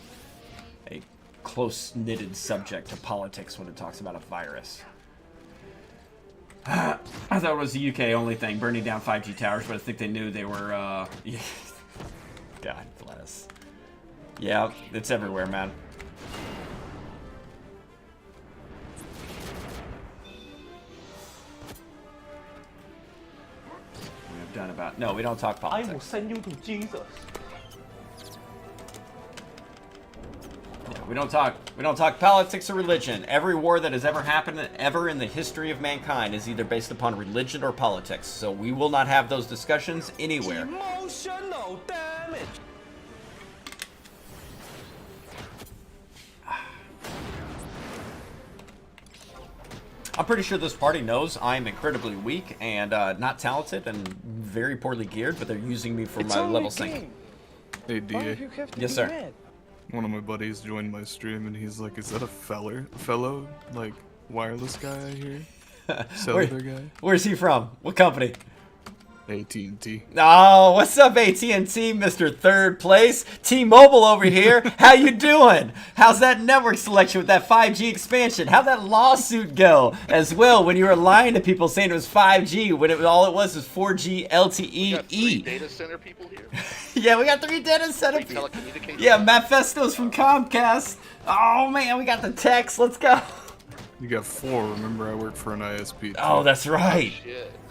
a close-knitted subject to politics when it talks about a virus. I thought it was a UK only thing, burning down 5G towers, but I think they knew they were, God bless. Yeah, it's everywhere, man. We have done about... No, we don't talk politics. I will send you to Jesus. We don't talk politics or religion. Every war that has ever happened ever in the history of mankind is either based upon religion or politics. So we will not have those discussions anywhere. Emotional damage. I'm pretty sure this party knows I'm incredibly weak and not talented and very poorly geared, but they're using me for my level sync. Hey, DA. Yes, sir. One of my buddies joined my stream and he's like, is that a fellow, like, wireless guy I hear? Cellular guy? Where's he from? What company? AT&T. Oh, what's up, AT&T, Mr. Third Place? T-Mobile over here. How you doing? How's that network selection with that 5G expansion? How'd that lawsuit go as well when you were lying to people saying it was 5G when all it was 4G LTE? We got 3 data center people here. Yeah, we got 3 data center people. Yeah, Matt Festo's from Comcast. Oh, man, we got the text. Let's go. You got 4. Remember, I work for an ISP too. Oh, that's right.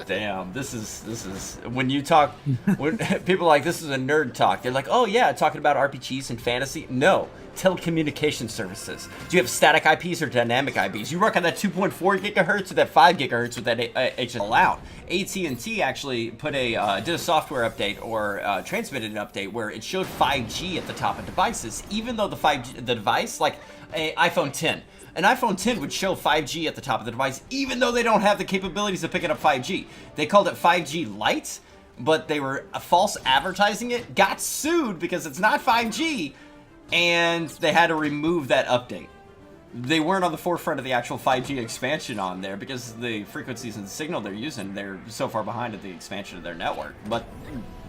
Damn, this is when you talk. When people are like, this is a nerd talk. They're like, oh yeah, talking about RPGs and fantasy. No, telecommunication services. Do you have static IPs or dynamic IPs? You work on that 2.4 gigahertz or that 5 gigahertz with that HSL out. AT&T actually put did a software update or transmitted an update where it showed 5G at the top of devices, even though the device, like an iPhone 10. An iPhone 10 would show 5G at the top of the device, even though they don't have the capabilities of picking up 5G. They called it 5G Lite, but they were false advertising it, got sued because it's not 5G, and they had to remove that update. They weren't on the forefront of the actual 5G expansion on there because the frequencies and the signal they're using, they're so far behind at the expansion of their network. But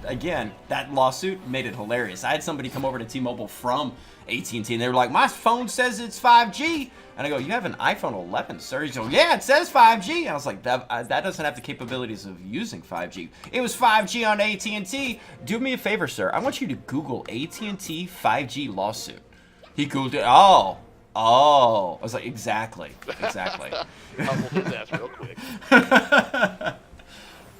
again, that lawsuit made it hilarious. I had somebody come over to T-Mobile from AT&T, and they were like, my phone says it's 5G. And I go, you have an iPhone 11, sir? He's like, yeah, it says 5G. And I was like, that doesn't have the capabilities of using 5G. It was 5G on AT&T. Do me a favor, sir. I want you to Google AT&T 5G lawsuit. He Googled it. Oh. I was like, exactly. I'll his ass real quick.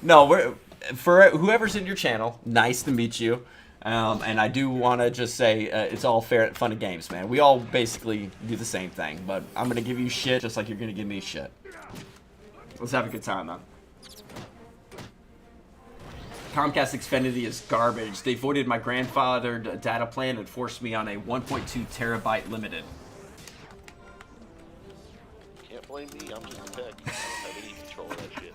No, for whoever's in your channel, nice to meet you. And I do want to just say it's all fair, fun and games, man. We all basically do the same thing, but I'm going to give you shit just like you're going to give me shit. Let's have a good time, though. Comcast Xfinity is garbage. They voided my grandfathered data plan and forced me on a 1.2 terabyte limited. Can't blame me. I'm just a tech. I don't have any control of that shit.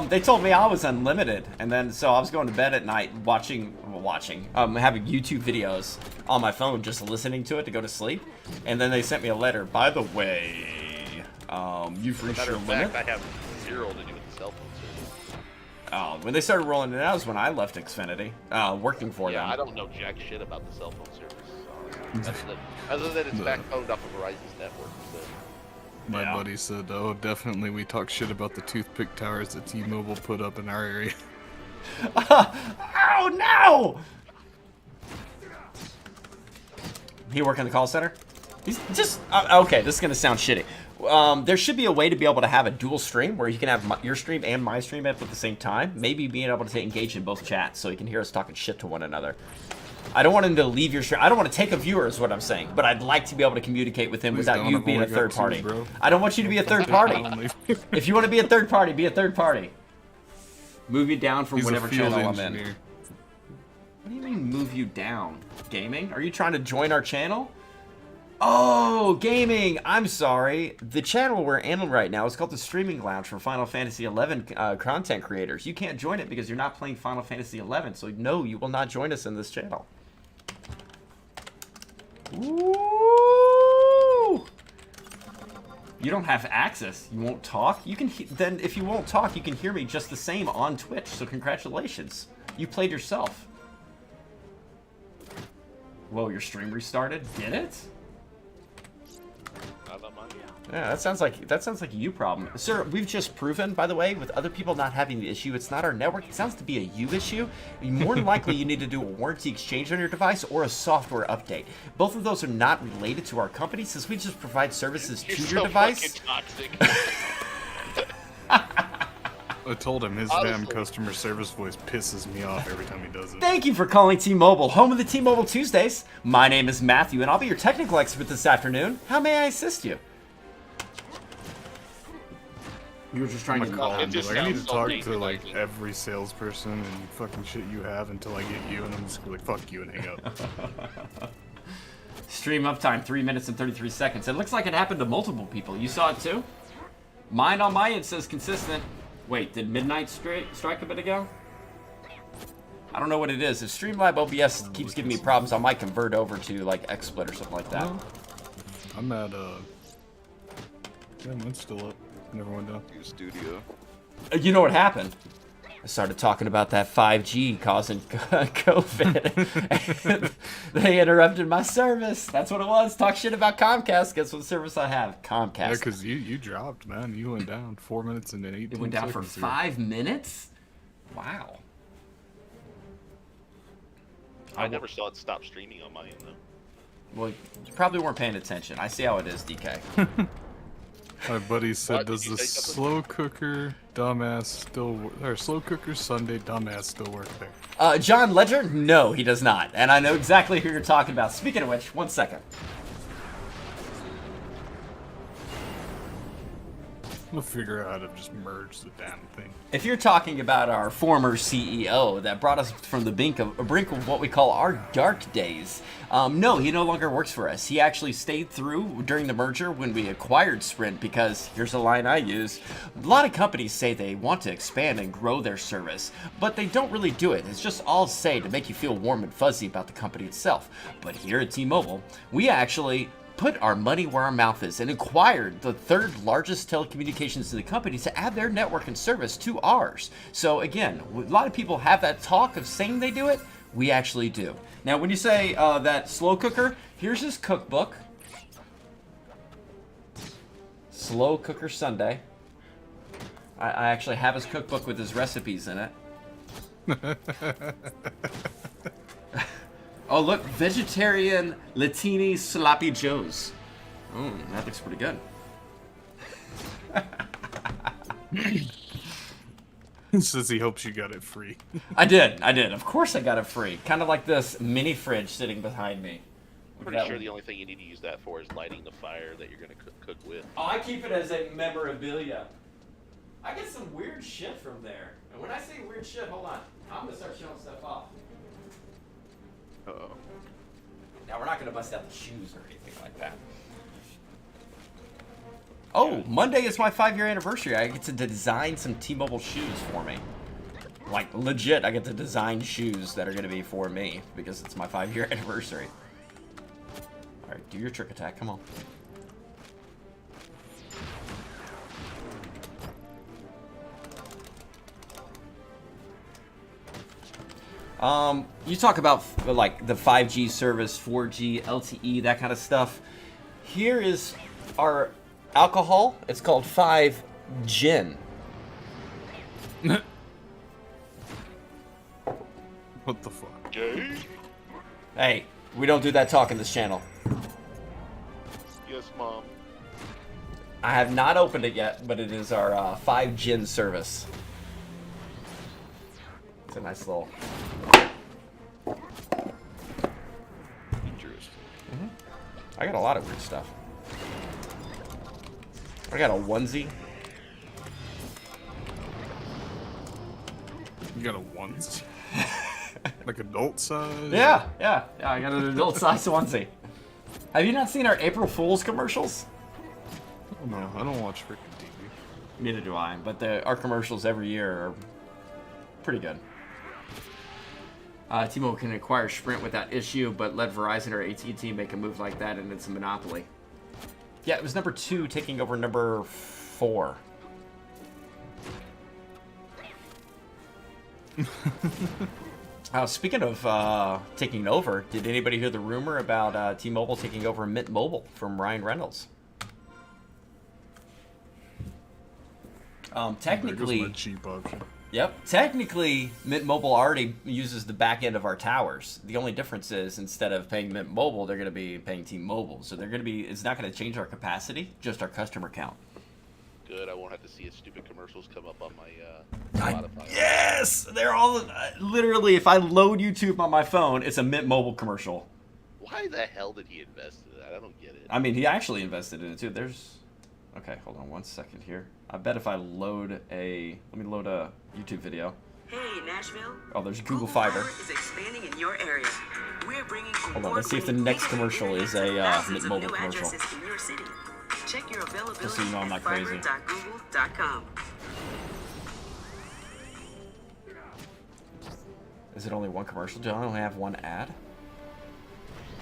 They told me I was unlimited, and then so I was going to bed at night having YouTube videos on my phone, just listening to it to go to sleep. And then they sent me a letter. By the way, you've reached your limit. I have zero to do with the cell phone service. Oh, when they started rolling it out was when I left Xfinity, working for them. Yeah, I don't know jack shit about the cell phone service. Other than it's backboned off of Verizon's network. So. My buddy said, oh, definitely we talk shit about the toothpick towers that T-Mobile put up in our area. Oh, no! He work in the call center? He's just... okay, this is going to sound shitty. There should be a way to be able to have a dual stream where you can have your stream and my stream up at the same time. Maybe being able to engage in both chats so you can hear us talking shit to one another. I don't want him to leave your stream. I don't want to take a viewer is what I'm saying, but I'd like to be able to communicate with him without you being a third party. I don't want you to be a third party. If you want to be a third party, be a third party. Move you down from whatever channel I'm in. What do you mean move you down? Gaming? Are you trying to join our channel? Oh, gaming! I'm sorry. The channel we're in right now is called the Streaming Lounge for Final Fantasy XI content creators. You can't join it because you're not playing Final Fantasy XI, so no, you will not join us in this channel. Ooh! You don't have access. You won't talk? You can then if you won't talk, you can hear me just the same on Twitch, so congratulations. You played yourself. Whoa, your stream restarted? Did it? Yeah, that sounds like a you problem. Sir, we've just proven, by the way, with other people not having the issue, it's not our network. It sounds to be a you issue. More than likely, you need to do a warranty exchange on your device or a software update. Both of those are not related to our company, since we just provide services to your device. Toxic. I told him his damn customer service voice pisses me off every time he does it. Thank you for calling T-Mobile, home of the T-Mobile Tuesdays. My name is Matthew, and I'll be your technical expert this afternoon. How may I assist you? You were just trying to call him. Like, I need to talk to like every salesperson and fucking shit you have until I get you, and I'm just like, fuck you and hang up. Stream uptime 3 minutes and 33 seconds. It looks like it happened to multiple people. You saw it too? Mine on my end says consistent. Wait, did midnight strike a bit ago? I don't know what it is. If Streamlab OBS keeps giving me problems, I might convert over to like XSplit or something like that. I'm at yeah, mine's still up. Never went down. Your studio. You know what happened? I started talking about that 5G causing COVID. They interrupted my service. That's what it was. Talk shit about Comcast. Guess what service I have? Comcast. Yeah, because you dropped, man. You went down 4 minutes and 18 seconds. It went down for 5 minutes? Wow. I never saw it stop streaming on my end, though. Well, you probably weren't paying attention. I see how it is, DK. My buddy said, does the slow cooker dumbass still or slow cooker Sunday dumbass still work there? John Ledger? No, he does not. And I know exactly who you're talking about. Speaking of which, 1 second. We'll figure out how to just merge the damn thing. If you're talking about our former CEO that brought us from the brink of what we call our dark days, no, he no longer works for us. He actually stayed through during the merger when we acquired Sprint because, here's a line I use, a lot of companies say they want to expand and grow their service, but they don't really do it. It's just all say to make you feel warm and fuzzy about the company itself. But here at T-Mobile, we actually put our money where our mouth is and acquired the third largest telecommunications in the company to add their network and service to ours. So again, a lot of people have that talk of saying they do it. We actually do. Now, when you say that slow cooker, here's his cookbook. Slow Cooker Sunday. I actually have his cookbook with his recipes in it. Oh, look, vegetarian Latini sloppy joes. That looks pretty good. He says he hopes you got it free. I did. Of course I got it free. Kind of like this mini fridge sitting behind me. Pretty sure the only thing you need to use that for is lighting the fire that you're gonna cook with. Oh, I keep it as a memorabilia. I get some weird shit from there. And when I say weird shit, hold on. I'm gonna start showing stuff off. Uh-oh. Now, we're not gonna bust out the shoes or anything like that. Oh, Monday is my 5-year anniversary. I get to design some T-Mobile shoes for me. Like, legit, I get to design shoes that are gonna be for me because it's my 5-year anniversary. Alright, do your trick attack, come on. You talk about like the 5G service, 4G, LTE, that kind of stuff. Here is our alcohol. It's called 5 Gin. What the fuck? Gay? Hey, we don't do that talk in this channel. Yes, Mom. I have not opened it yet, but it is our 5 Gin service. It's a nice little... Interesting. I got a lot of weird stuff. I got a onesie. You got a onesie? Like adult size? Yeah. I got an adult size onesie. Have you not seen our April Fool's commercials? Oh, no, I don't watch freaking TV. Neither do I, but our commercials every year are pretty good. T-Mobile can acquire Sprint without issue, but let Verizon or AT&T make a move like that, and it's a monopoly. Yeah, it was number 2 taking over number 4. Speaking of taking over, did anybody hear the rumor about T-Mobile taking over Mint Mobile from Ryan Reynolds? Technically, There goes my cheap option. Yep. Technically, Mint Mobile already uses the back end of our towers. The only difference is instead of paying Mint Mobile, they're going to be paying T-Mobile. So they're going to be. It's not going to change our capacity, just our customer count. Good. I won't have to see his stupid commercials come up on my Spotify. Yes, they're all literally. If I load YouTube on my phone, it's a Mint Mobile commercial. Why the hell did he invest in that? I don't get it. I mean, he actually invested in it too. There's. Okay, hold on 1 second here. I bet if I load a. Let me load a YouTube video. Hey, Nashville. Oh, there's Google Fiber. Is expanding in your area. We're bringing Hold on, let's see if the next commercial is a Mint Mobile commercial. in your city. Check your availability Just so you know I'm not crazy. at fiber.google.com. Is it only one commercial? Do I only have one ad?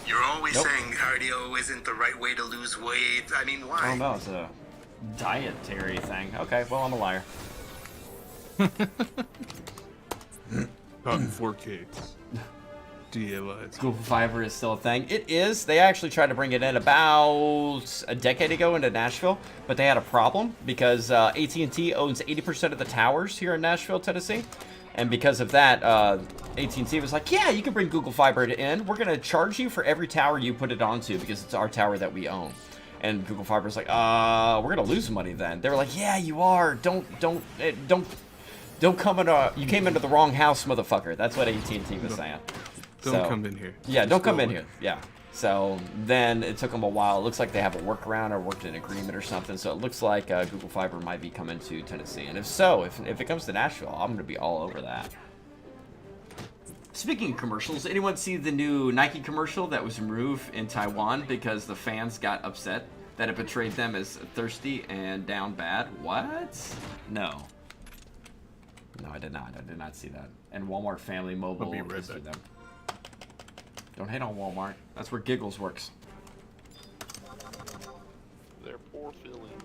You're always Nope. saying cardio isn't the right way to lose weight. I mean, why? Oh no, it's a dietary thing. Okay, well, I'm a liar. Not in 4K. DLIs. Google Fiber is still a thing. It is. They actually tried to bring it in about a decade ago into Nashville, but they had a problem because AT&T owns 80% of the towers here in Nashville, Tennessee. And because of that, AT&T was like, yeah, you can bring Google Fiber in. We're going to charge you for every tower you put it onto because it's our tower that we own. And Google Fiber's like, we're going to lose money then. They were like, yeah, you are. Don't come in. You came into the wrong house, motherfucker. That's what AT&T was saying. Don't come in here. Yeah, Just don't come go in away. here. Yeah. So then it took them a while. It looks like they have a workaround or worked an agreement or something. So it looks like Google Fiber might be coming to Tennessee. And if so, if it comes to Nashville, I'm going to be all over that. Speaking of commercials, anyone see the new Nike commercial that was removed in Taiwan because the fans got upset that it portrayed them as thirsty and down bad? What? No. No, I did not. I did not see that. And Walmart Family Mobile I'll be right listed back. them. Don't hate on Walmart. That's where Giggles works. Their poor feelings.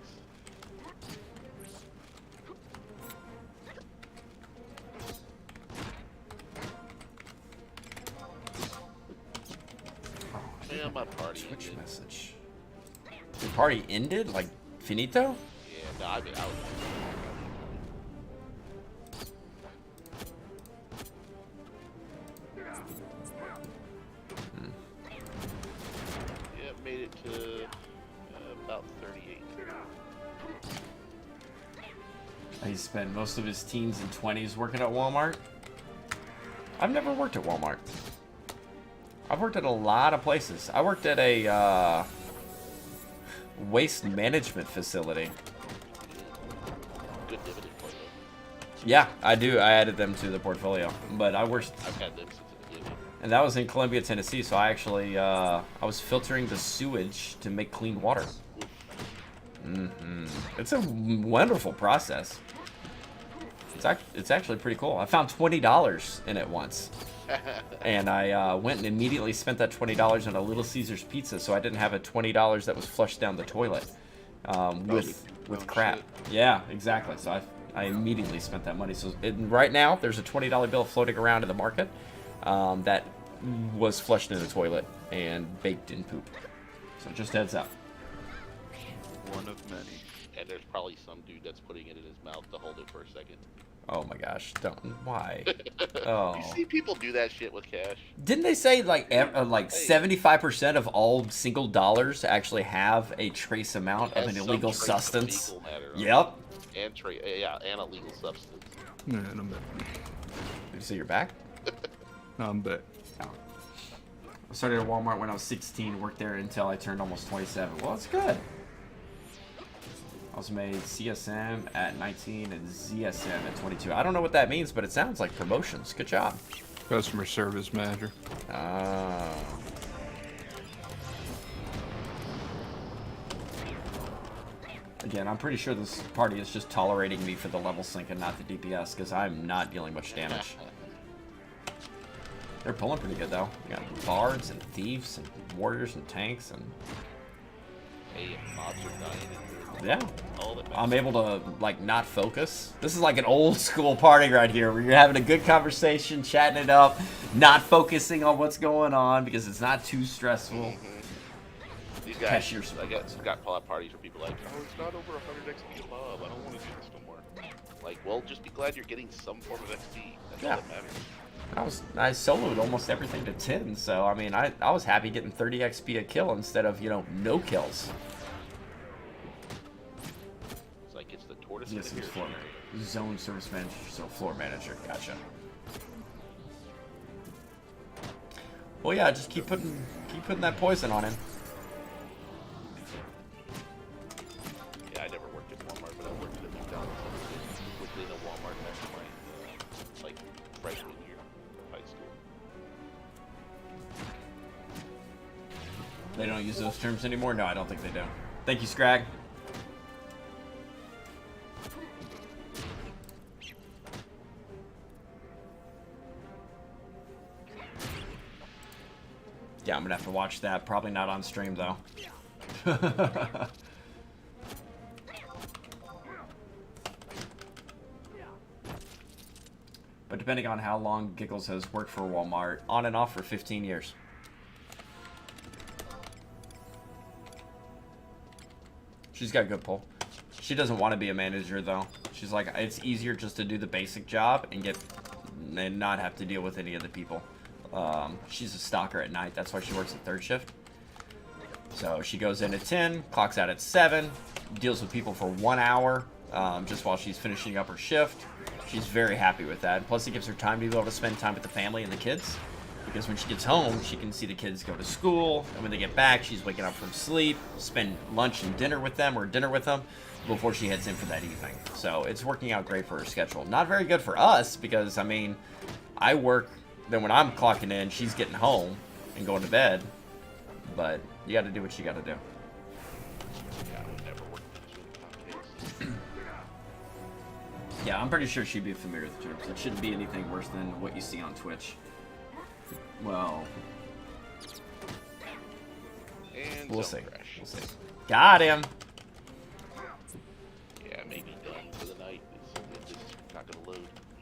Yeah, my party Twitch ended. message. The party ended? Like, finito? Yeah, no, I mean, I was. Yeah, made it to about 38. He spent most of his teens and 20s working at Walmart. I've never worked at Walmart. I've worked at a lot of places. I worked at a waste management facility. Good dividend for you. Yeah, I do. I added them to the portfolio. But I worked, I've had them since the beginning. and that was in Columbia, Tennessee. So I actually, I was filtering the sewage to make clean water. It's a wonderful process. It's actually pretty cool. I found $20 in it once. And I went and immediately spent that $20 on a Little Caesars pizza, so I didn't have a $20 that was flushed down the toilet with crap. Yeah, exactly. So I immediately spent that money. So right now, there's a $20 bill floating around in the market that was flushed in the toilet and baked in poop. So just heads up. One of many. And there's probably some dude that's putting it in his mouth to hold it for a second. Oh my gosh! Don't. Why? Oh. You see people do that shit with cash. Didn't they say like 75% of all single dollars actually have a trace amount of an illegal substance? Yep. And and a legal substance. Yeah, and I'm back. Did you see your back? No, I'm back. Oh. I started at Walmart when I was 16. Worked there until I turned almost 27. Well, that's good. I was made CSM at 19 and ZSM at 22. I don't know what that means, but it sounds like promotions. Good job. Customer service manager. Again, I'm pretty sure this party is just tolerating me for the level sync and not the DPS, because I'm not dealing much damage. They're pulling pretty good, though. You got bards and thieves and warriors and tanks and... Hey, mobs are dying and yeah. all that I'm able to, like, not focus. This is like an old school party right here, where you're having a good conversation, chatting it up, not focusing on what's going on, because it's not too stressful. These guys, Cashier I guess, got pull-out parties where people are like, oh, it's not over 100 XP a mob. I don't want to do this no more. Like, well, just be glad you're getting some form of XP. That's all that matters. I soloed almost everything to 10, so I mean, I was happy getting 30 XP a kill instead of, you know, no kills. It's like it's the tortoise Yes, and it was the floor hare. manager. Zone service manager, so floor manager. Gotcha. Well, yeah, just keep putting that poison on him. Yeah, I never worked at Walmart, but I worked at McDonald's within a Walmart back in my like freshman year of high school. They don't use those terms anymore? No, I don't think they do. Thank you, Scrag. Yeah, I'm gonna have to watch that. Probably not on stream, though. But depending on how long Giggles has worked for Walmart, on and off for 15 years. She's got a good pull. She doesn't want to be a manager, though. She's like, it's easier just to do the basic job and not have to deal with any of the people. She's a stalker at night. That's why she works at third shift. So she goes in at 10, clocks out at 7, deals with people for 1 hour just while she's finishing up her shift. She's very happy with that. Plus, it gives her time to be able to spend time with the family and the kids. Because when she gets home, she can see the kids go to school. And when they get back, she's waking up from sleep, spend lunch and dinner with them or dinner with them before she heads in for that evening. So it's working out great for her schedule. Not very good for us because, I mean, I work... Then when I'm clocking in, she's getting home and going to bed. But you got to do what you got to do. Yeah, I would never work with this. Yeah, I'm pretty sure she'd be familiar with the terms. It shouldn't be anything worse than what you see on Twitch. Well, And we'll zone see. crash. We'll see. Got him.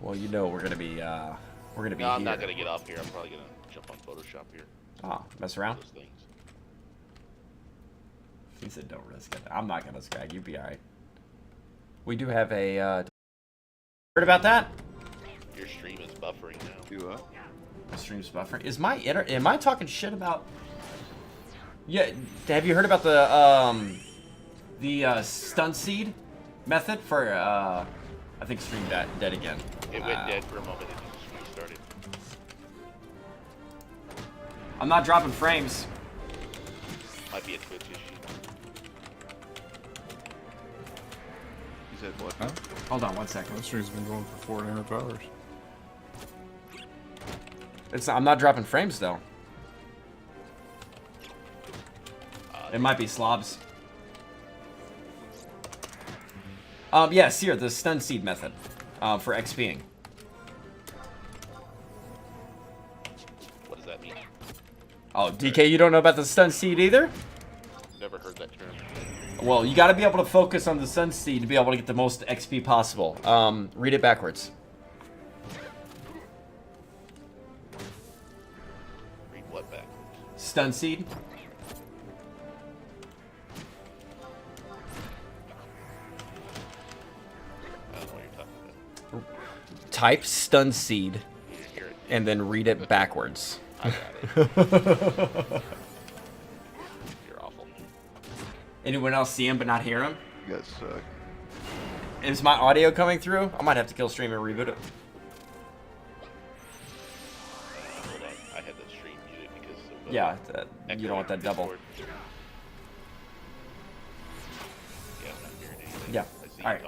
Well, you know we're gonna be No, here. I'm not gonna get off here. I'm probably gonna jump on Photoshop here. Oh, mess around. Those things. He said don't risk it. I'm not gonna scrag. You'll be alright. We do have a. Heard about that? Your stream is buffering now. Do what? The stream's buffering. Is my Am I talking shit about? Yeah. Have you heard about the stun seed method for I think stream dead again. It went dead for a moment and it just restarted. I'm not dropping frames. Might be a Twitch issue. You said what? Huh? Hold on one second. My stream's been going for 4.5 hours. I'm not dropping frames though. It might be slobs. Yes, here, the stun seed method for XPing. What does that mean? Oh, DK, you don't know about the stun seed either? Never heard that term. Well, you got to be able to focus on the stun seed to be able to get the most XP possible. Read it backwards. Read what backwards? Stun seed. I don't know what you're talking about. Type stun seed You're, and then read it backwards. I got it. You're awful. Anyone else see him but not hear him? You guys suck. Is my audio coming through? I might have to kill stream and reboot it. Hold on. I had the stream muted because of Yeah, you don't want that double. Discord. Yeah, I'm not hearing anything. Yeah. I see All right. you